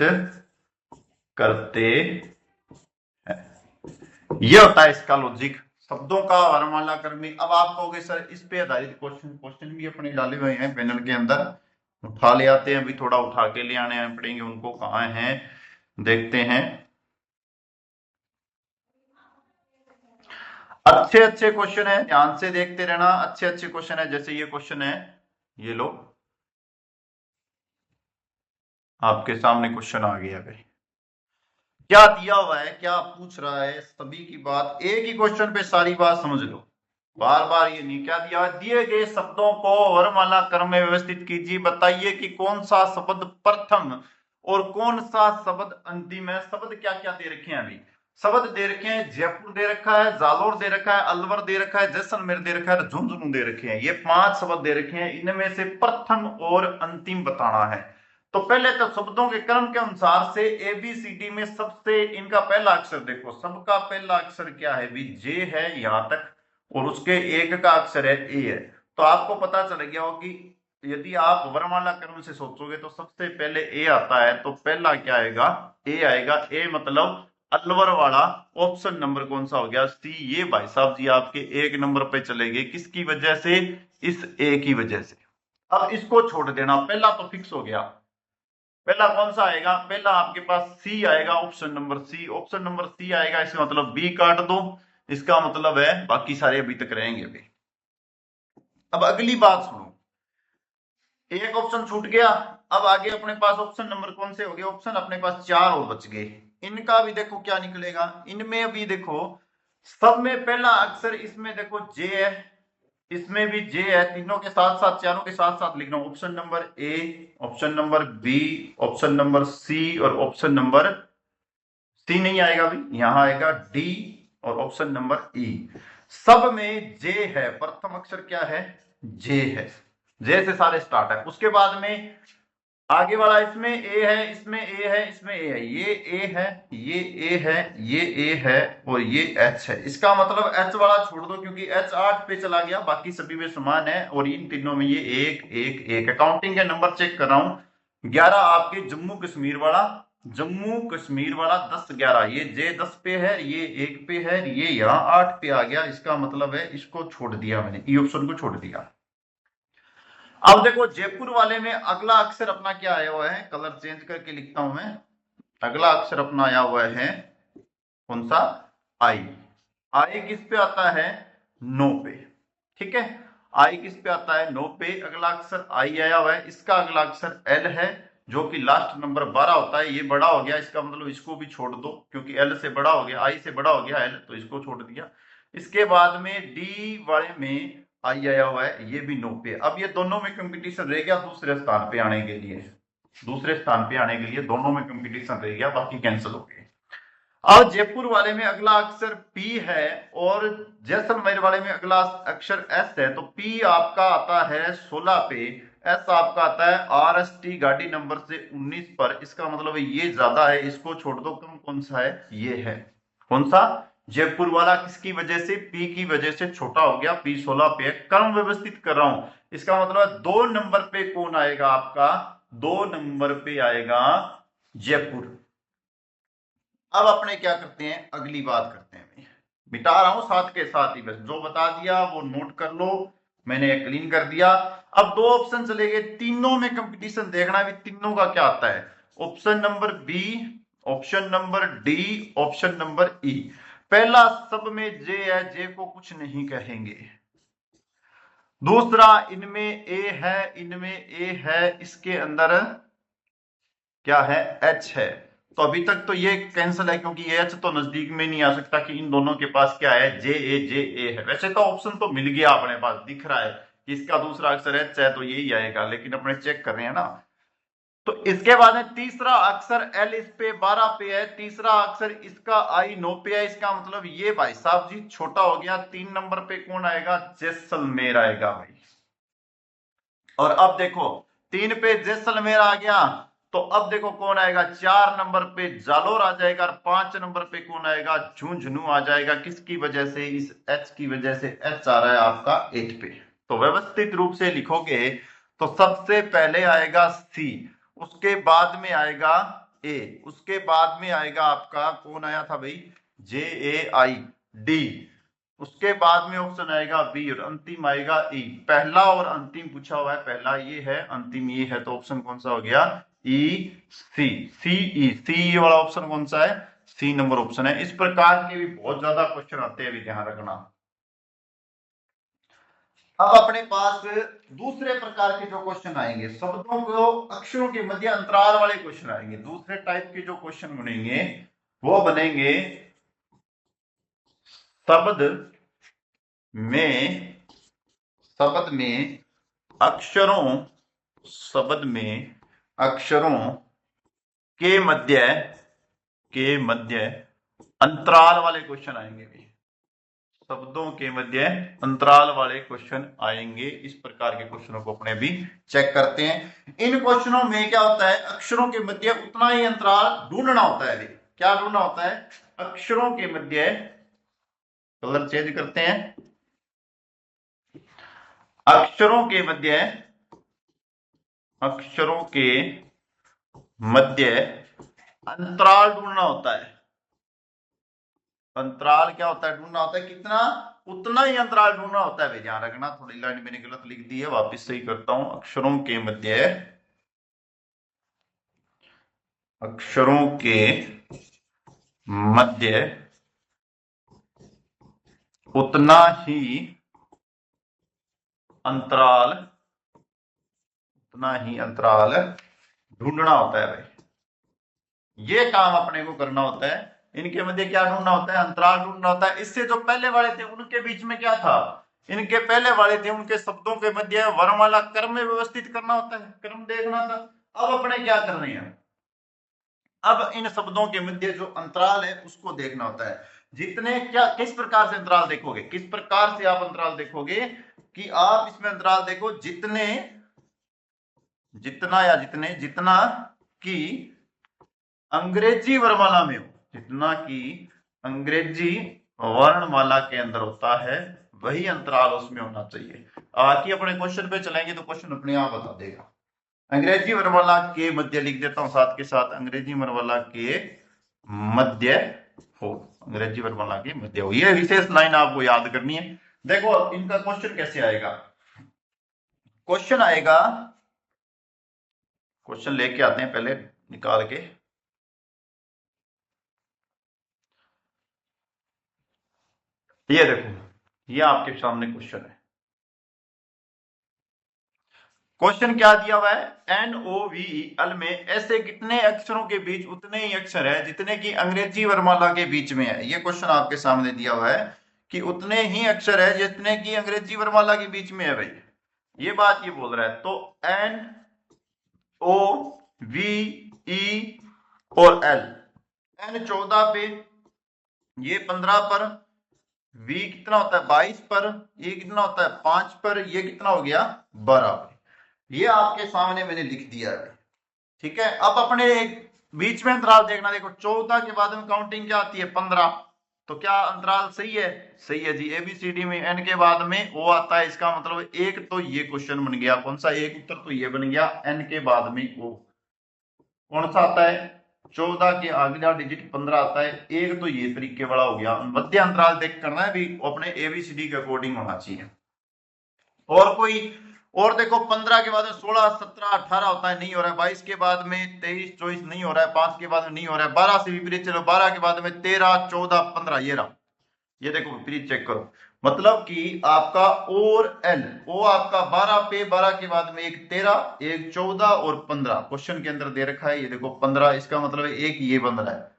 करते हैं। यह होता है इसका लॉजिक, शब्दों का वर्णमाला क्रम में। अब आप कहोगे सर इस पे आधारित क्वेश्चन भी अपने डाले हुए हैं पैनल के अंदर, उठा ले आते हैं, अभी थोड़ा उठा के ले आने पड़ेंगे उनको, कहाँ हैं देखते हैं। अच्छे अच्छे क्वेश्चन है, ध्यान से देखते रहना, अच्छे अच्छे क्वेश्चन है। जैसे ये क्वेश्चन है, ये लो आपके सामने क्वेश्चन आ गया भाई। क्या दिया हुआ है, क्या पूछ रहा है, सभी की बात एक ही क्वेश्चन पे सारी बात समझ लो, बार बार ये नहीं। क्या दिया, दिए गए शब्दों को वर्णमाला क्रम में व्यवस्थित कीजिए, बताइए कि कौन सा शब्द प्रथम और कौन सा शब्द अंतिम है। शब्द क्या क्या दे रखे हैं अभी, शब्द दे रखे हैं जयपुर दे रखा है, जालोर दे रखा है, अलवर दे रखा है, जैसलमेर दे रखा है, झुंझुनू दे रखे हैं। ये 5 शब्द दे रखे हैं, इनमें से प्रथम और अंतिम बताना है। तो पहले तो शब्दों के क्रम के अनुसार से एबीसीडी में सबसे इनका पहला अक्षर देखो, सबका पहला अक्षर क्या है भी, जे है यहां तक, और उसके एक का अक्षर है ए है, तो आपको पता चल गया हो कि यदि आप वर्णमाला क्रम से सोचोगे तो सबसे पहले ए आता है, तो पहला क्या आएगा, ए आएगा। ए मतलब अलवर वाला ऑप्शन नंबर कौन सा हो गया, सी। ये भाई साहब जी आपके एक नंबर पे चले गए, किसकी वजह से, इस ए की वजह से। अब इसको छोड़ देना, पहला तो फिक्स हो गया। पहला कौन सा आएगा, पहला आपके पास सी आएगा, option number C. Option number C आएगा, इसका मतलब बी काट दो, इसका मतलब है बाकी सारे अभी तक रहेंगे भी। अब अगली बात सुनो, एक ऑप्शन छूट गया, अब आगे अपने पास ऑप्शन नंबर कौन से हो गए, ऑप्शन अपने पास 4 और बच गए। इनका भी देखो क्या निकलेगा, इनमें अभी देखो सब में पहला अक्षर इसमें देखो जे है, इसमें भी जे है, तीनों के साथ साथ, चारों के साथ साथ लिखना, option number A, option number B, option number C और ऑप्शन नंबर सी नहीं आएगा भाई, यहां आएगा डी और ऑप्शन नंबर ई। सब में जे है, प्रथम अक्षर क्या है, जे है, जे से सारे स्टार्ट है। उसके बाद में आगे वाला, इसमें ए है, इसमें ए है, इसमें ए है, ये ए है, ये ए है, ये ए है और ये एच है। इसका मतलब एच वाला छोड़ दो क्योंकि एच 8 पे चला गया, बाकी सभी में समान है और इन तीनों में ये एक एक एक है। काउंटिंग के नंबर चेक कर रहा हूं, 11 आपके जम्मू कश्मीर वाला, जम्मू कश्मीर वाला 10 11, ये जे 10 पे है, ये 1 पे है, ये यहाँ 8 पे आ गया। इसका मतलब है इसको छोड़ दिया मैंने, ई ऑप्शन को छोड़ दिया। अब देखो जयपुर वाले में अगला अक्षर अपना क्या आया हुआ है, कलर चेंज करके लिखता हूं मैं। अगला अक्षर अपना आया हुआ है कौन सा, आई। आई किस पे आता है, नो पे, ठीक है। आई किस पे आता है, नो पे। अगला अक्षर आई आया हुआ है, इसका अगला अक्षर एल है, जो कि लास्ट नंबर 12 होता है। ये बड़ा हो गया, इसका मतलब इसको भी छोड़ दो क्योंकि एल से बड़ा हो गया, आई से बड़ा हो गया एल, तो इसको छोड़ दिया। इसके बाद में डी वाले में आई आया हुआ है, ये भी नो पे। अब ये दोनों में कंपटीशन रह गया दूसरे स्थान पे आने के लिए, दूसरे स्थान पे आने के लिए दोनों में कंपटीशन रह गया, बाकी कैंसिल हो गए। अब जयपुर वाले में अगला अक्षर पी है और जैसलमेर वाले में अगला अक्षर एस है, तो पी आपका आता है 16 पे, एस आपका आता है आर एस टी गाड़ी नंबर से 19 पर। इसका मतलब ये ज्यादा है, इसको छोड़ दो, कम कौन सा है, ये है। कौन सा, जयपुर वाला, किसकी वजह से, पी की वजह से छोटा हो गया, पी 16 पे। क्रम व्यवस्थित कर रहा हूं, इसका मतलब 2 नंबर पे कौन आएगा आपका, 2 नंबर पे आएगा जयपुर। अब अपने क्या करते हैं, अगली बात करते हैं, मिटा रहा हूं साथ के साथ ही, बस जो बता दिया वो नोट कर लो, मैंने क्लीन कर दिया। अब 2 ऑप्शन चले गए, तीनों में कंपटीशन देखना भी, तीनों का क्या आता है, option number B, option number D, option number E. पहला सब में जे है, जे को कुछ नहीं कहेंगे। दूसरा इनमें ए है, इनमें ए है, इसके अंदर क्या है, एच है, तो अभी तक तो ये कैंसिल है क्योंकि एच तो नजदीक में नहीं आ सकता कि इन दोनों के पास क्या है, जे ए है। वैसे तो ऑप्शन तो मिल गया अपने पास, दिख रहा है कि इसका दूसरा अक्षर एच है तो यही आएगा, लेकिन अपने चेक कर रहे हैं ना। तो इसके बाद में तीसरा अक्षर एल इस पे 12 पे है, तीसरा अक्षर इसका आई 9 पे है। इसका मतलब ये भाई साहब जी छोटा हो गया, 3 नंबर पे कौन आएगा, जैसलमेर आएगा भाई। और अब देखो 3 पे जैसलमेर आ गया, तो अब देखो कौन आएगा, 4 नंबर पे जालोर आ जाएगा और 5 नंबर पे कौन आएगा, झुंझुनू आ जाएगा। किसकी वजह से, इस एच की वजह से, एच आ रहा है आपका 8 पे। तो व्यवस्थित रूप से लिखोगे तो सबसे पहले आएगा सी, उसके बाद में आएगा ए, उसके बाद में आएगा आपका कौन आया था भाई, जे ए आई, डी, उसके बाद में ऑप्शन आएगा बी और अंतिम आएगा ई। पहला और अंतिम पूछा हुआ है, पहला ये है, अंतिम ये है, तो ऑप्शन कौन सा हो गया, ई सी, सी ई, सी वाला ऑप्शन कौन सा है, सी नंबर ऑप्शन है। इस प्रकार के भी बहुत ज्यादा क्वेश्चन आते हैं, भी ध्यान रखना। अब अपने पास दूसरे प्रकार के जो क्वेश्चन आएंगे, शब्दों को अक्षरों के मध्य अंतराल वाले क्वेश्चन आएंगे। दूसरे टाइप के जो क्वेश्चन बनेंगे वो बनेंगे शब्द में, शब्द में अक्षरों, शब्द में अक्षरों के मध्य, के मध्य अंतराल वाले क्वेश्चन आएंगे भी, शब्दों के मध्य अंतराल वाले क्वेश्चन आएंगे। इस प्रकार के क्वेश्चनों को अपने भी चेक करते हैं। इन क्वेश्चनों में क्या होता है, अक्षरों के मध्य उतना ही अंतराल ढूंढना होता है। क्या ढूंढना होता है, अक्षरों के मध्य, कलर चेंज करते हैं, अक्षरों के मध्य, अक्षरों के मध्य अंतराल ढूंढना होता है। अंतराल क्या होता है? ढूंढना होता है। कितना? उतना ही अंतराल ढूंढना होता है। ध्यान रखना, थोड़ी लाइन मैंने गलत लिख दी है, वापस सही करता हूं। अक्षरों के मध्य, अक्षरों के मध्य उतना ही अंतराल, उतना ही अंतराल ढूंढना होता है भाई। ये काम अपने को करना होता है। इनके मध्य क्या ढूंढना होता है? अंतराल ढूंढना होता है। इससे जो पहले वाले थे उनके बीच में क्या था? इनके पहले वाले थे उनके शब्दों के मध्य वर्णमाला क्रम में व्यवस्थित करना होता है, क्रम देखना था। अब अपने क्या करने हैं? अब इन शब्दों के मध्य जो अंतराल है उसको देखना होता है। जितने क्या, किस प्रकार से अंतराल देखोगे? किस प्रकार से आप अंतराल देखोगे? कि आप इसमें अंतराल देखो जितने, जितना या जितने, जितना की अंग्रेजी वर्णमाला में हो, जितना की अंग्रेजी वर्णमाला के अंदर होता है वही अंतराल उसमें होना चाहिए। आगे अपने क्वेश्चन पे चलेंगे तो क्वेश्चन अपने आप बता देगा। अंग्रेजी वर्णमाला के मध्य लिख देता हूं साथ के साथ, अंग्रेजी वर्णमाला के मध्य हो, अंग्रेजी वर्णमाला के मध्य हो। यह विशेष लाइन आपको याद करनी है। देखो इनका क्वेश्चन कैसे आएगा? क्वेश्चन आएगा, क्वेश्चन लेके आते हैं पहले निकाल के। ये देखो, ये आपके सामने क्वेश्चन है। क्वेश्चन क्या दिया हुआ है? NOVEL में ऐसे कितने अक्षरों के बीच उतने ही अक्षर है जितने की अंग्रेजी वर्णमाला के बीच में है। ये क्वेश्चन आपके सामने दिया हुआ है कि उतने ही अक्षर है जितने की अंग्रेजी वर्णमाला के बीच में है भाई। ये बात ये बोल रहा है। तो NOVE और L, N 14 पे, ये 15 पर, V कितना होता है 22 पर, ये कितना होता है 5 पर, ये कितना हो गया 12 पर। ये आपके सामने मैंने लिख दिया है। ठीक है, अब अपने बीच में अंतराल देखना। देखो 14 के बाद में काउंटिंग क्या आती है 15, तो क्या अंतराल सही है? सही है जी। ABCD में N के बाद में O आता है, इसका मतलब एक तो ये क्वेश्चन बन गया। कौन सा? एक उत्तर तो ये बन गया। N के बाद में O कौन सा आता है? 14 के अगला डिजिट 15 आता है। एक तो ये तरीके वाला हो गया। मध्य अंतराल देख करना है भी अपने ABCD के अकॉर्डिंग होना चाहिए। और कोई और देखो 15 के बाद में 16 17 18 होता है, नहीं हो रहा है। 22 के बाद में 23 24 नहीं हो रहा है। 5 के बाद में नहीं हो रहा है। 12 से विपरीत चलो, 12 के बाद में 13 14 15, ये रहा। ये देखो विपरीत चेक करो, मतलब कि आपका और एल, ओ आपका 12 पे, 12 के बाद में एक 13, एक 14 और 15 क्वेश्चन के अंदर दे रखा है। ये देखो 15, इसका मतलब है एक ये बन रहा है,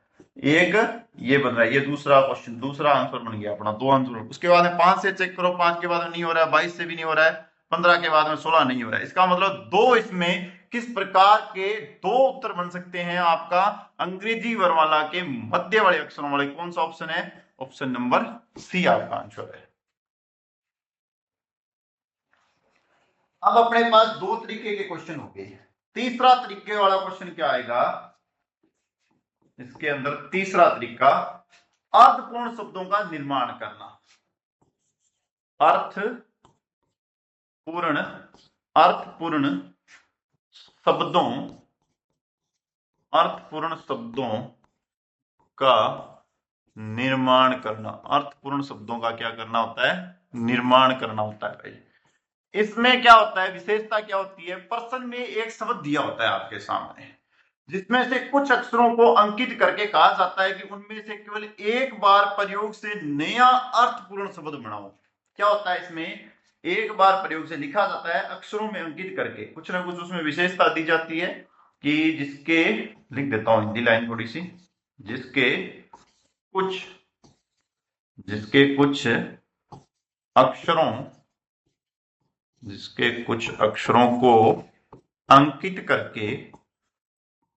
एक ये बन रहा है। ये दूसरा क्वेश्चन, दूसरा आंसर बन गया अपना, दो आंसर। उसके बाद में 5 से चेक करो, 5 के बाद में नहीं हो रहा है। 22 से भी नहीं हो रहा है। 15 के बाद में 16 नहीं हो रहा है। इसका मतलब दो, इसमें किस प्रकार के दो उत्तर बन सकते हैं आपका अंग्रेजी वर्णमाला के मध्य वाले अक्षरों वाले? कौन सा ऑप्शन है? ऑप्शन नंबर सी आपका आंसर है। अब अपने पास दो तरीके के क्वेश्चन हो गए। तीसरा तरीके वाला क्वेश्चन क्या आएगा इसके अंदर? तीसरा तरीका, अर्थपूर्ण शब्दों का निर्माण करना। अर्थपूर्ण, अर्थपूर्ण शब्दों, अर्थपूर्ण शब्दों का निर्माण करना। अर्थपूर्ण शब्दों का क्या करना होता है? निर्माण करना होता है भाई। इसमें क्या होता है, विशेषता क्या होती है? प्रश्न में एक शब्द दिया होता है आपके सामने, जिसमें से कुछ अक्षरों को अंकित करके कहा जाता है कि उनमें से केवल एक बार प्रयोग से नया अर्थपूर्ण शब्द बनाओ। क्या होता है इसमें? एक बार प्रयोग से लिखा जाता है, अक्षरों में अंकित करके कुछ ना कुछ उसमें विशेषता दी जाती है कि जिसके, लिख देता हूं हिंदी लाइन थोड़ी सी, जिसके कुछ, जिसके कुछ अक्षरों, जिसके कुछ अक्षरों को अंकित करके,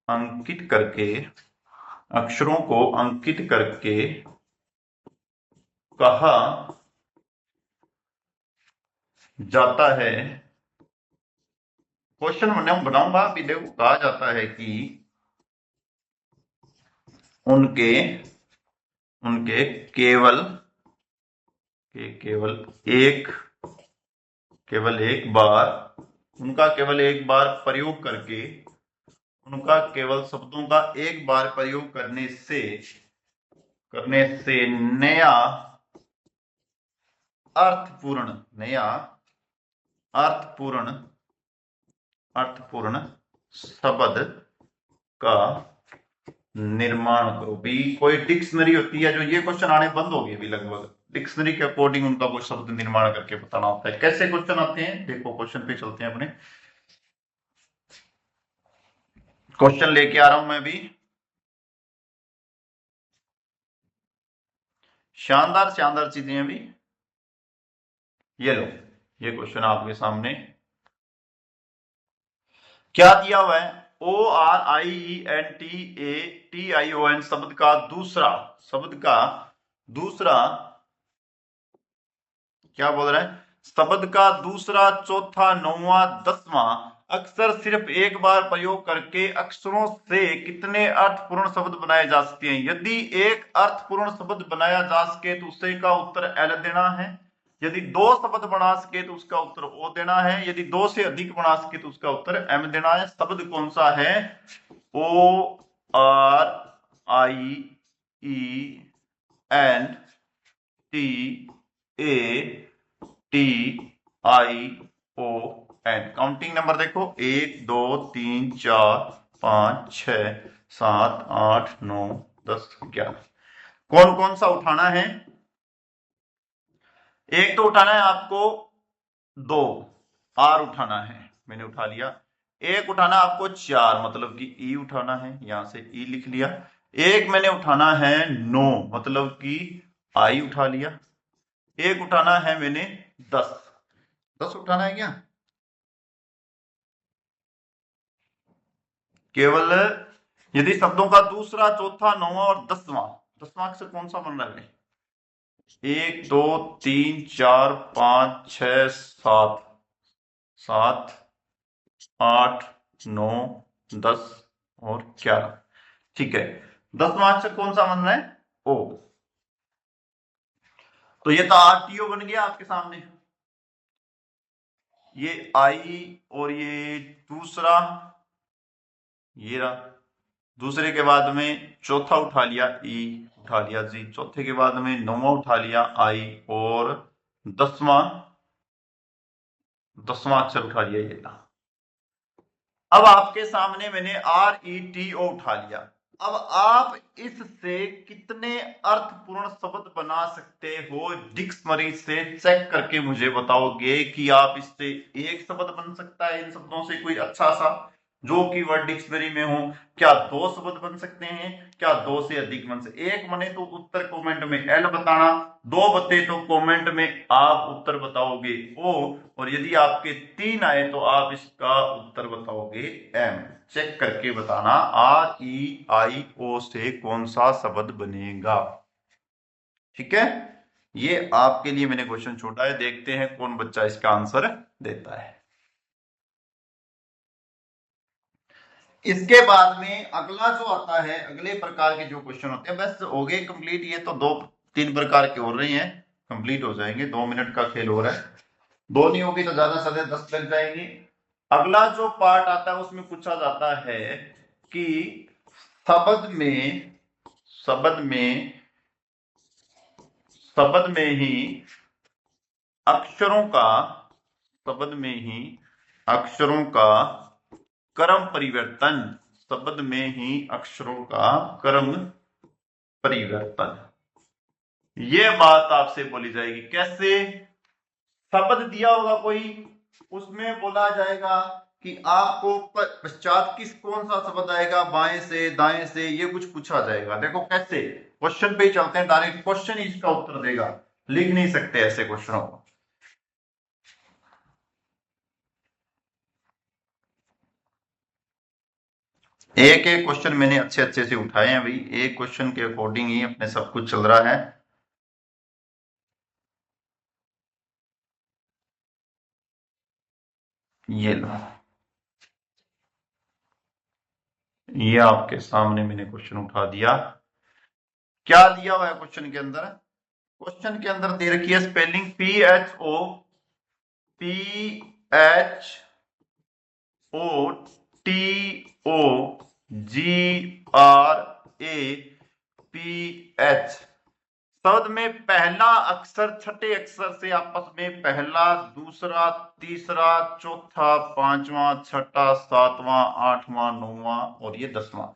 अंकित करके, अक्षरों को अंकित करके कहा जाता है। क्वेश्चन बनाऊंगा भी, देखो कहा जाता है कि उनके, उनके केवल, केवल एक, केवल एक बार, उनका केवल एक बार प्रयोग करके, उनका केवल शब्दों का एक बार प्रयोग करने से नया अर्थपूर्ण, नया अर्थपूर्ण शब्द का निर्माण करो। भी कोई डिक्शनरी होती है जो ये क्वेश्चन आने बंद हो गए भी लगभग, डिक्शनरी के अकॉर्डिंग उनका कोई शब्द निर्माण करके बताना होता है। कैसे क्वेश्चन आते हैं देखो, क्वेश्चन पे चलते हैं अपने। क्वेश्चन लेके आ रहा हूं मैं भी, शानदार शानदार चीजें अभी। ये लो, ये क्वेश्चन आपके सामने क्या दिया हुआ है। ORIENTATION शब्द का दूसरा क्या बोल रहा है, शब्द का दूसरा, चौथा, नौवां, दसवां अक्सर सिर्फ एक बार प्रयोग करके अक्षरों से कितने अर्थपूर्ण शब्द बनाए जा सकते हैं। यदि एक अर्थपूर्ण शब्द बनाया जा सके तो उसे का उत्तर एल देना है। यदि दो शब्द बना सके तो उसका उत्तर ओ देना है। यदि दो से अधिक बना सके तो उसका उत्तर एम देना है। शब्द कौन सा है? ORIENTATION। काउंटिंग नंबर देखो, 1 2 3 4 5 6 7 8 9 10 11। कौन कौन सा उठाना है? एक तो उठाना है आपको, 2 आर उठाना है, मैंने उठा लिया। एक उठाना आपको 4, मतलब कि ई उठाना है, यहां से ई लिख लिया। एक मैंने उठाना है 9, मतलब कि आई उठा लिया। एक उठाना है मैंने 10, 10 उठाना है क्या? केवल यदि शब्दों का दूसरा, चौथा, नौवां और 10वां, 10वां अक्षर कौन सा बन रहा है? 1 2 3 4 5 6 7 7 8 9 10 और 11। ठीक है, 10वां अक्षर कौन सा बन रहा है? ओ। तो ये तो RTO बन गया आपके सामने, ये आई और ये दूसरा, ये रहा। दूसरे के बाद में चौथा उठा लिया, ई उठा लिया, जी। चौथे के बाद में नौवां उठा लिया, आई। और 10वां अक्षर उठा लिया, ये रहा। अब आपके सामने मैंने RETO उठा लिया। अब आप इससे कितने अर्थपूर्ण शब्द बना सकते हो, डिक्शनरी से चेक करके मुझे बताओगे कि आप इससे एक शब्द बन सकता है इन शब्दों से कोई अच्छा सा जो कि वर्ड डिक्शनरी में हो? क्या 2 शब्द बन सकते हैं? क्या 2 से अधिक बन सकते? एक बने तो उत्तर कमेंट में एल बताना, 2 बते तो कमेंट में आप उत्तर बताओगे ओ, और यदि आपके 3 आए तो आप इसका उत्तर बताओगे एम। चेक करके बताना REIO से कौन सा शब्द बनेगा। ठीक है, ये आपके लिए मैंने क्वेश्चन छोड़ा है, देखते हैं कौन बच्चा इसका आंसर देता है। इसके बाद में अगला जो आता है, अगले प्रकार के जो क्वेश्चन होते हैं, बस हो गए कंप्लीट। ये तो 2-3 प्रकार के हो रहे हैं, कंप्लीट हो जाएंगे। 2 मिनट का खेल हो रहा है, 2 नहीं होगी तो ज्यादा से ज्यादा 10 लग जाएंगे। अगला जो पार्ट आता है उसमें पूछा जाता है कि शब्द में ही अक्षरों का क्रम परिवर्तन, शब्द में ही अक्षरों का क्रम परिवर्तन। ये बात आपसे बोली जाएगी। कैसे? शब्द दिया होगा कोई, उसमें बोला जाएगा कि आपको पश्चात कौन सा शब्द आएगा, बाएं से दाएं से, ये कुछ पूछा जाएगा। देखो कैसे, क्वेश्चन पे ही चलते हैं, डायरेक्ट क्वेश्चन ही इसका उत्तर देगा, लिख नहीं सकते ऐसे क्वेश्चनों को। एक एक क्वेश्चन मैंने अच्छे अच्छे से उठाए हैं भाई, एक क्वेश्चन के अकॉर्डिंग ही अपने सब कुछ चल रहा है। ये लो, ये आपके सामने मैंने क्वेश्चन उठा दिया। क्या दिया हुआ है क्वेश्चन के अंदर? क्वेश्चन के अंदर दे रखी है स्पेलिंग PHO PHOTOGRAPH। शब्द में पहला अक्षर छठे अक्षर से आपस में पहला, दूसरा, तीसरा, चौथा, पांचवा, छठा, सातवां, आठवां, नौवां और ये 10वां।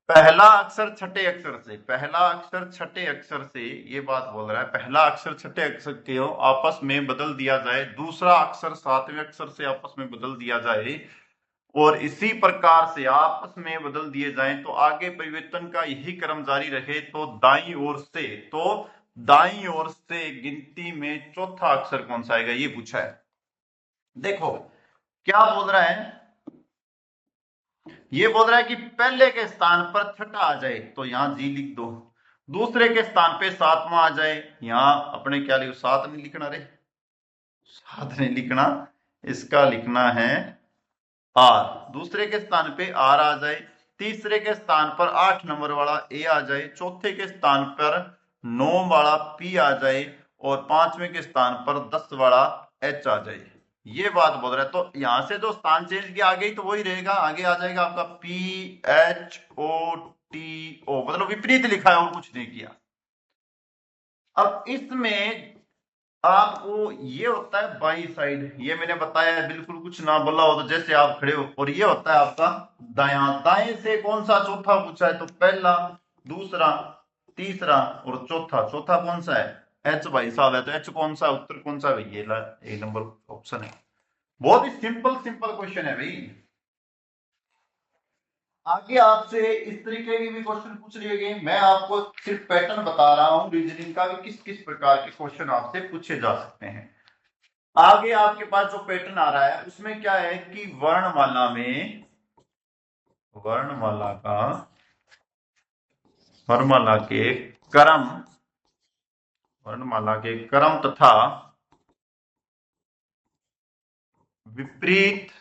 पहला अक्षर छठे अक्षर से, पहला अक्षर छठे अक्षर से, ये बात बोल रहा है पहला अक्षर छठे अक्षर के आपस में बदल दिया जाए, दूसरा अक्षर सातवें अक्षर से आपस में बदल दिया जाए और इसी प्रकार से आपस में बदल दिए जाएं तो आगे परिवर्तन का यही क्रम जारी रहे तो दाईं ओर से गिनती में चौथा अक्षर कौन सा आएगा, ये पूछा है। देखो क्या बोल रहा है, ये बोल रहा है कि पहले के स्थान पर छठा आ जाए तो यहां जी लिख दो, दूसरे के स्थान पे सातवां आ जाए, यहां अपने क्या लिखो, 7 नहीं लिखना रे, 7 नहीं लिखना, इसका लिखना है आर। दूसरे के स्थान पे आर आ जाए, तीसरे के स्थान पर 8 नंबर वाला ए आ जाए, चौथे के स्थान पर 9 वाला पी आ जाए और पांचवें के स्थान पर 10 वाला एच आ जाए, ये बात बोल रहा है। तो यहां से जो स्थान चेंज किया आगे ही तो वही रहेगा, आगे आ जाएगा आपका PHOTO, मतलब विपरीत लिखा है और कुछ नहीं किया। अब इसमें आपको ये होता है बाई साइड, ये मैंने बताया है, बिल्कुल कुछ ना बोला हो तो जैसे आप खड़े हो, और ये होता है आपका दायां। दाएं से कौन सा चौथा पूछा है तो पहला, दूसरा, तीसरा और चौथा। चौथा कौन सा है, एच भाई साहब है, तो एच कौन सा, उत्तर कौन सा भाई, ये एक नंबर ऑप्शन है। बहुत ही सिंपल क्वेश्चन है भाई। आगे आपसे इस तरीके के भी क्वेश्चन पूछ लिए गए, मैं आपको सिर्फ पैटर्न बता रहा हूं रीजनिंग का कि किस किस प्रकार के क्वेश्चन आपसे पूछे जा सकते हैं। आगे आपके पास जो पैटर्न आ रहा है उसमें क्या है कि वर्णमाला के क्रम तथा विपरीत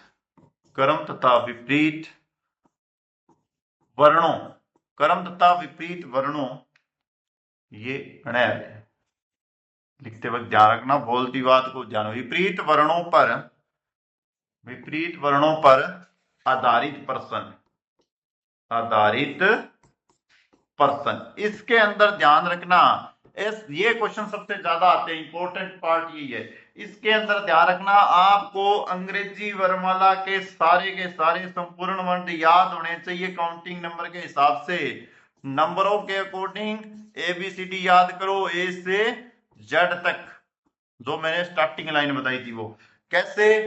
वर्णों, ये गणय है। लिखते वक्त ध्यान रखना, बोलती बात को ध्यान। विपरीत वर्णों पर आधारित प्रश्न, इसके अंदर ध्यान रखना, ये क्वेश्चन सबसे ज्यादा आते हैं, इंपॉर्टेंट पार्ट यही है। इसके अंदर ध्यान रखना, आपको अंग्रेजी वर्णमाला के सारे संपूर्ण वर्ण याद होने चाहिए काउंटिंग नंबर के हिसाब से। नंबरों के अकॉर्डिंग ABCD याद करो, ए से जेड तक, जो मैंने स्टार्टिंग लाइन बताई थी वो। कैसे,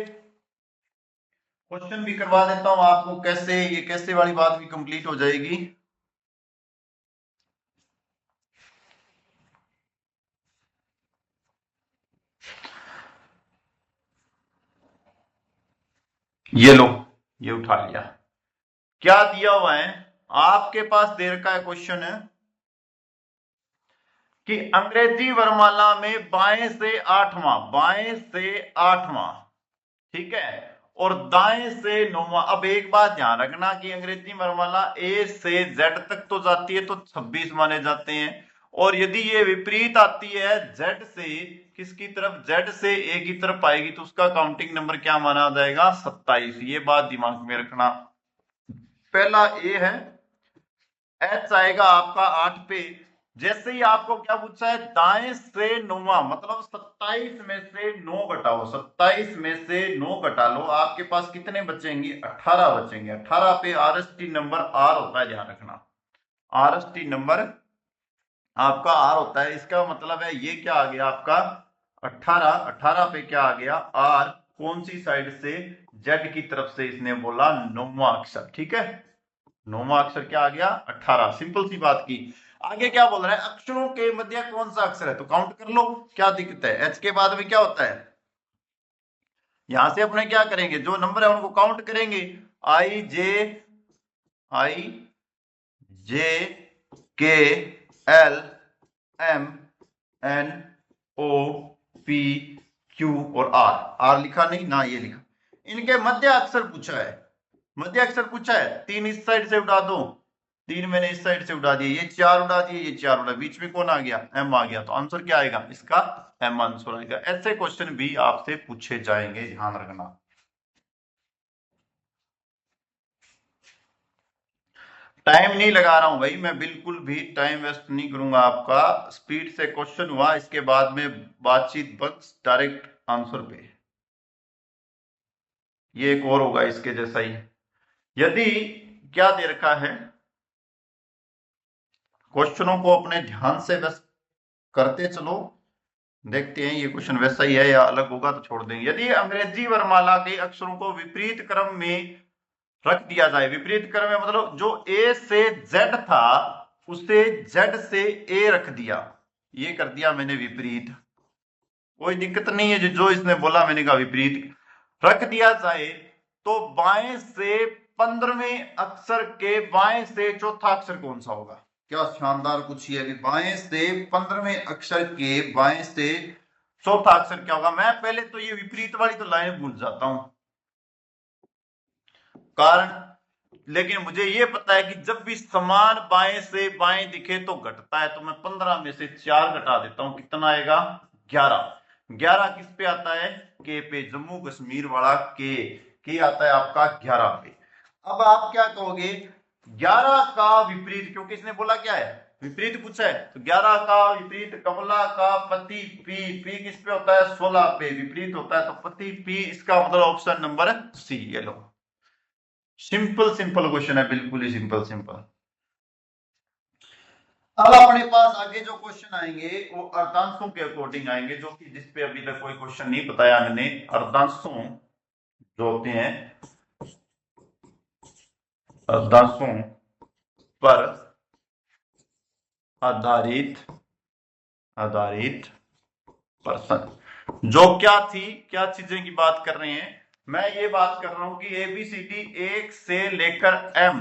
क्वेश्चन भी करवा देता हूं आपको कैसे, ये कैसे वाली बात भी कंप्लीट हो जाएगी। ये लो, ये उठा लिया। क्या दिया हुआ है आपके पास, देर का क्वेश्चन है कि अंग्रेजी वर्णमाला में बाएं से आठवां, ठीक है, और दाएं से 9वां। अब एक बात ध्यान रखना कि अंग्रेजी वर्णमाला ए से जेड तक तो जाती है तो 26 माने जाते हैं, और यदि ये विपरीत आती है जेड से, किसकी तरफ, जेड से ए की तरफ आएगी तो उसका काउंटिंग नंबर क्या माना जाएगा, 27। ये बात दिमाग में रखना। पहला ए है, एच आएगा आपका 8 पे। जैसे ही आपको क्या पूछा है, दाएं से 9वां, मतलब 27 में से 9 घटाओ, 27 में से 9 घटा लो, आपके पास कितने बचेंगे, 18 बचेंगे। 18 पे RST नंबर आर होता है, ध्यान रखना, RST नंबर आपका आर होता है। इसका मतलब है ये क्या आ गया आपका 18, 18 पे क्या आ गया आर, कौन सी साइड से, जेड की तरफ से, इसने बोला 9वां अक्षर, ठीक है, 9वां अक्षर क्या आ गया 18। सिंपल सी बात की। आगे क्या बोल रहा है, अक्षरों के मध्य कौन सा अक्षर है, तो काउंट कर लो, क्या दिक्कत है। एच के बाद में क्या होता है, यहां से अपने क्या करेंगे, जो नंबर है उनको काउंट करेंगे, I J K L M N O P Q और आर लिखा नहीं ना, ये लिखा। इनके मध्य अक्षर पूछा है, 3 इस साइड से उठा दो, 3 मैंने इस साइड से उड़ा दिए, ये 4 उड़ा दिए, ये 4 उड़ा, बीच में कौन आ गया, m आ गया। तो आंसर क्या आएगा इसका, m आंसर आएगा। ऐसे क्वेश्चन भी आपसे पूछे जाएंगे, ध्यान रखना। टाइम नहीं लगा रहा हूं भाई, मैं बिल्कुल भी टाइम वेस्ट नहीं करूंगा आपका। स्पीड से क्वेश्चन हुआ, इसके बाद में बातचीत बस डायरेक्ट आंसर पे। ये एक और होगा इसके जैसा ही। यदि क्या दे रखा है, क्वेश्चनों को अपने ध्यान से बस करते चलो, देखते हैं ये क्वेश्चन वैसा ही है या अलग होगा तो छोड़ देंगे। यदि अंग्रेजी वर्णमाला के अक्षरों को विपरीत क्रम में रख दिया जाए, विपरीत क्रम में मतलब जो ए से जेड था उसे जेड से ए रख दिया, ये कर दिया मैंने विपरीत, कोई दिक्कत नहीं है। जो इसने बोला मैंने कहा विपरीत रख दिया जाए, तो बाएं से 15वें अक्षर के बाएं से चौथा अक्षर कौन सा होगा। क्या शानदार पूछी है कि बाएं से 15वें अक्षर के बाएं से चौथा अक्षर क्या होगा। मैं पहले तो ये विपरीत वाली तो लाइन भूल जाता हूं कारण, लेकिन मुझे ये पता है कि जब भी समान बाएं से बाएं दिखे तो घटता है, तो मैं 15 में से 4 घटा देता हूं, कितना आएगा 11। 11 किस पे आता है, के पे, जम्मू कश्मीर वाला के आता है आपका 11 पे। अब आप क्या कहोगे, 11 का विपरीत, क्योंकि इसने बोला क्या है विपरीत पूछा है, तो 11 का विपरीत कमला का पति पी, पी किस पे होता है 16 पे, विपरीत होता है तो पति पी, इसका मतलब ऑप्शन नंबर सी। ये लो, सिंपल सिंपल क्वेश्चन है, बिल्कुल ही सिंपल सिंपल। अब अपने पास आगे जो क्वेश्चन आएंगे वो अर्धांशों के अकॉर्डिंग आएंगे, जो कि जिस पे अभी तक कोई क्वेश्चन नहीं बताया मैंने। अर्धांशों जो होते हैं, अर्धांशों पर आधारित आधारित प्रश्न, जो क्या चीजें की बात कर रहे हैं, मैं ये बात कर रहा हूं कि एबीसीडी 1 से लेकर एम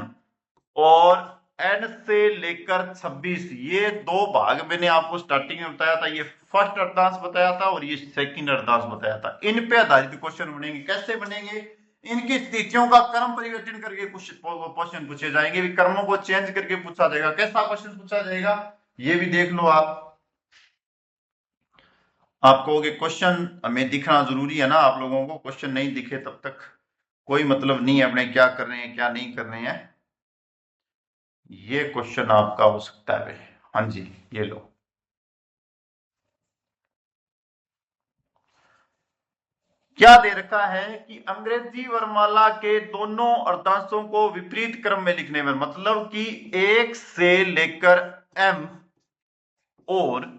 और एन से लेकर 26, ये 2 भाग मैंने आपको स्टार्टिंग में बताया था। ये फर्स्ट अर्धांश बताया था और ये सेकंड अर्धांश बताया था। इन पे आधारित क्वेश्चन बनेंगे। कैसे बनेंगे, इनकी स्थितियों का क्रम परिवर्तन करके क्वेश्चन पूछे जाएंगे, क्रमों को चेंज करके पूछा जाएगा। कैसा क्वेश्चन पूछा जाएगा ये भी देख लो आप कहोगे क्वेश्चन हमें दिखना जरूरी है ना, आप लोगों को क्वेश्चन नहीं दिखे तब तक कोई मतलब नहीं है अपने क्या कर रहे हैं क्या नहीं कर रहे हैं। ये क्वेश्चन आपका हो सकता है भाई, हाँ जी ये लो, क्या दे रखा है कि अंग्रेजी वर्णमाला के दोनों अर्धांशों को विपरीत क्रम में लिखने में, मतलब कि 1 से लेकर एम और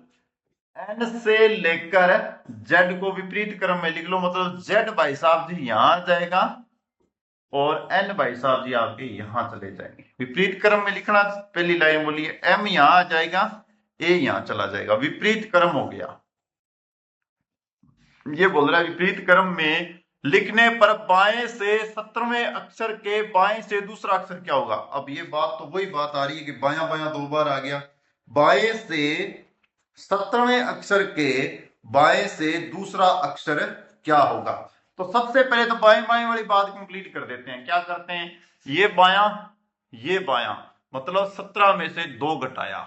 एन से लेकर जेड को विपरीत क्रम में लिख लो, मतलब जेड भाई साहब जी यहां आ जाएगा और एन भाई साहब जी आपके यहां चले जाएंगे। विपरीत क्रम में लिखना, पहली लाइन बोलिए, एम यहां आ जाएगा, ए यहां चला जाएगा, विपरीत क्रम हो गया। ये बोल रहा है विपरीत क्रम में लिखने पर बाएं से 17वें अक्षर के बाएं से दूसरा अक्षर क्या होगा। अब ये बात तो वही बात आ रही है कि बायां बायां 2 बार आ गया, बाएं से 17वें अक्षर के बाएं से दूसरा अक्षर क्या होगा। तो सबसे पहले तो बाएं बाएं वाली बात कंप्लीट कर देते हैं। क्या करते हैं, ये बायां मतलब 17 में से 2 घटाया,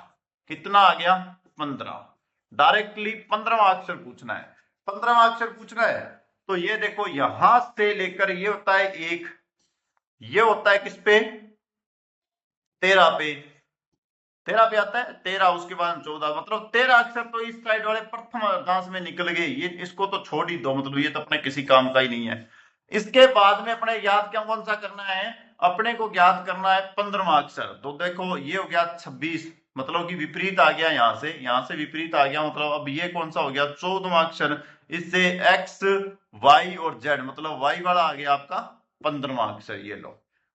कितना आ गया 15। डायरेक्टली 15वां अक्षर पूछना है, 15वां अक्षर पूछना है। तो ये देखो यहां से लेकर ये होता है 1, ये होता है किस पे 13 पे, 13 पे आता है 13, उसके बाद 14, मतलब 13 अक्षर तो इस साइड वाले प्रथम अर्धांश में निकल गए। ये इसको तो छोड़ ही दो, मतलब ये तो अपने किसी काम का ही नहीं है। इसके बाद में अपने याद क्या कौन सा करना है, अपने को ज्ञात करना है 15वां अक्षर। तो देखो ये हो गया 26, मतलब कि विपरीत आ गया, यहां से विपरीत आ गया, मतलब अब ये कौन सा हो गया 14वां अक्षर। इससे एक्स वाई और जेड, मतलब वाई वाला आ गया आपका 15वां अक्षर। ये लो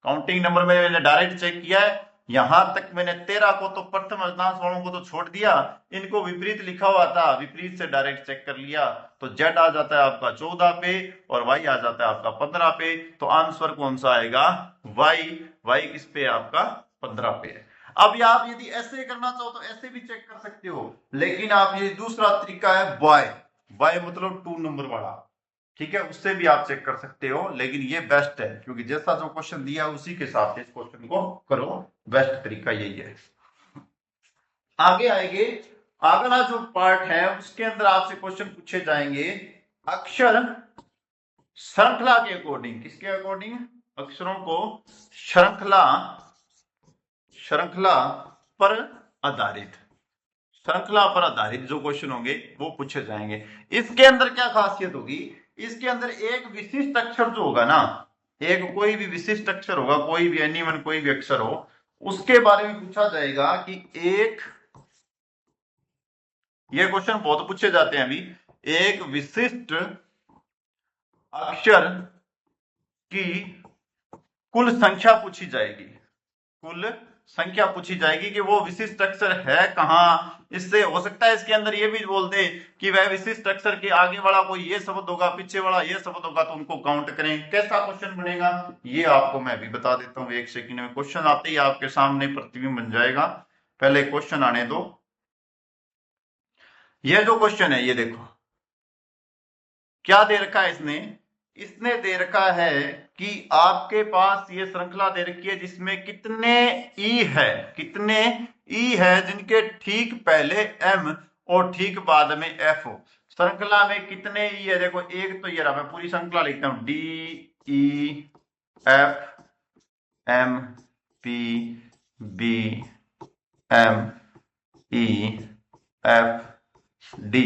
काउंटिंग नंबर में मैंने डायरेक्ट चेक किया है, यहां तक मैंने 13 को तो प्रथम अर्धांश वालों को तो छोड़ दिया, इनको विपरीत लिखा हुआ था, विपरीत से डायरेक्ट चेक कर लिया। तो जेड आ जाता है आपका 14 पे और वाई आ जाता है आपका 15 पे। तो आंसर कौन सा आएगा वाई, वाई किस पे आपका 15 पे है। अब आप यदि ऐसे करना चाहो तो ऐसे भी चेक कर सकते हो, लेकिन आप ये दूसरा तरीका है वाई, वाई मतलब 2 नंबर वाला, ठीक है, उससे भी आप चेक कर सकते हो, लेकिन ये बेस्ट है क्योंकि जैसा जो क्वेश्चन दिया उसी के हिसाब से इस क्वेश्चन को करो, बेस्ट तरीका यही है। आगे आएंगे, अगला जो पार्ट है उसके अंदर आपसे क्वेश्चन पूछे जाएंगे अक्षर श्रृंखला के अकॉर्डिंग। किसके अकॉर्डिंग? अक्षरों को श्रृंखला श्रृंखला पर आधारित, श्रृंखला पर आधारित जो क्वेश्चन होंगे वो पूछे जाएंगे। इसके अंदर क्या खासियत होगी? इसके अंदर एक विशिष्ट अक्षर जो होगा ना, एक कोई भी विशिष्ट अक्षर होगा, कोई भी एनीवन कोई भी अक्षर हो, उसके बारे में पूछा जाएगा कि एक, ये क्वेश्चन बहुत पूछे जाते हैं अभी, एक विशिष्ट अक्षर की कुल संख्या पूछी जाएगी, कुल संख्या पूछी जाएगी कि वो विशिष्ट अक्षर है कहां। इससे हो सकता है इसके अंदर ये भी बोल दे कि वह विशिष्ट अक्षर के आगे वाला कोई ये शब्द होगा, पीछे वाला ये शब्द होगा, तो उनको काउंट करें। कैसा क्वेश्चन बनेगा ये आपको मैं भी बता देता हूं, एक सेकंड में। क्वेश्चन आते ही आपके सामने प्रतिबिंब बन जाएगा, पहले क्वेश्चन आने दो। ये जो क्वेश्चन है ये देखो क्या दे रखा है इसने, इसने दे रखा है कि आपके पास ये श्रृंखला दे रखी है जिसमें कितने ई है, कितने ई है जिनके ठीक पहले एम और ठीक बाद में एफ हो। श्रृंखला में कितने ई है? देखो एक तो ये रहा, मैं पूरी श्रृंखला लिखता हूं, D E F M P B M E F D,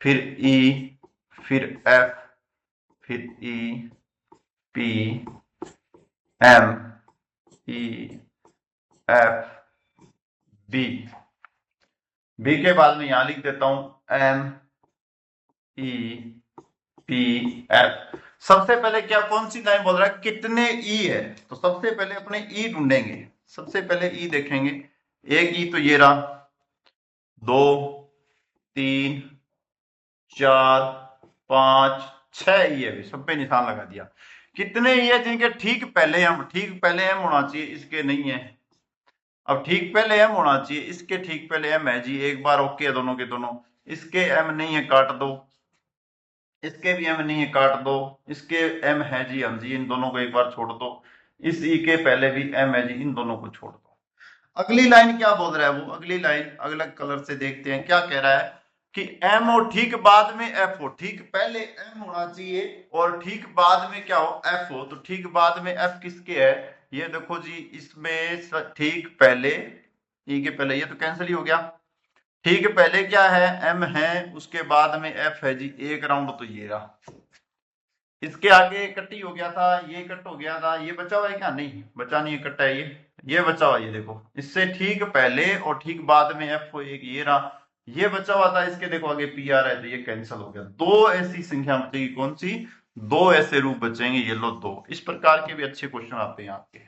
फिर ई, फिर एफ, फिर E P M E F B, B के बाद में यहां लिख देता हूं एम ई पी एफ। सबसे पहले क्या, कौन सी लाइन बोल रहा है? कितने ई है, तो सबसे पहले अपने ई ढूंढेंगे। सबसे पहले ई देखेंगे, एक ई तो ये रहा, 2 3 4 5 6 ई है, सब पे निशान लगा दिया। कितने ई है जिनके ठीक पहले एम, ठीक पहले एम होना चाहिए, इसके नहीं है। अब ठीक पहले एम होना चाहिए, इसके ठीक पहले एम है जी, एक बार ओके है दोनों के दोनों। इसके एम नहीं है, काट दो। इसके भी एम नहीं है, काट दो। इसके एम है जी, हम जी इन दोनों को एक बार छोड़ दो। इस ई के पहले भी एम है जी, इन दोनों को छोड़ दो। अगली लाइन क्या बोल रहा है वो, अगली लाइन अलग कलर से देखते हैं क्या कह रहा है कि एम हो ठीक बाद में एफ हो, ठीक पहले एम होना चाहिए और ठीक बाद में क्या हो, एफ हो। तो ठीक बाद में एफ किसके है? ये देखो जी, इसमें ठीक पहले ई के पहले, ये तो कैंसिल ही हो गया। ठीक पहले क्या है? एम है, उसके बाद में एफ है जी, एक राउंड तो ये रहा। इसके आगे कट्टी हो गया था, ये कट हो गया था, ये बचा हुआ है क्या? नहीं बचा नहीं है, कट्टा है ये बचा हुआ। ये देखो इससे ठीक पहले और ठीक बाद में एफ हो, एक ये रहा, ये बचा हुआ था। इसके देखो आगे पी आ रहा है, तो ये कैंसिल हो गया। दो ऐसी संख्या बचेगी, कौन सी? दो ऐसे रूप बचेंगे, ये लो दो। इस प्रकार के भी अच्छे क्वेश्चन आते हैं आपके।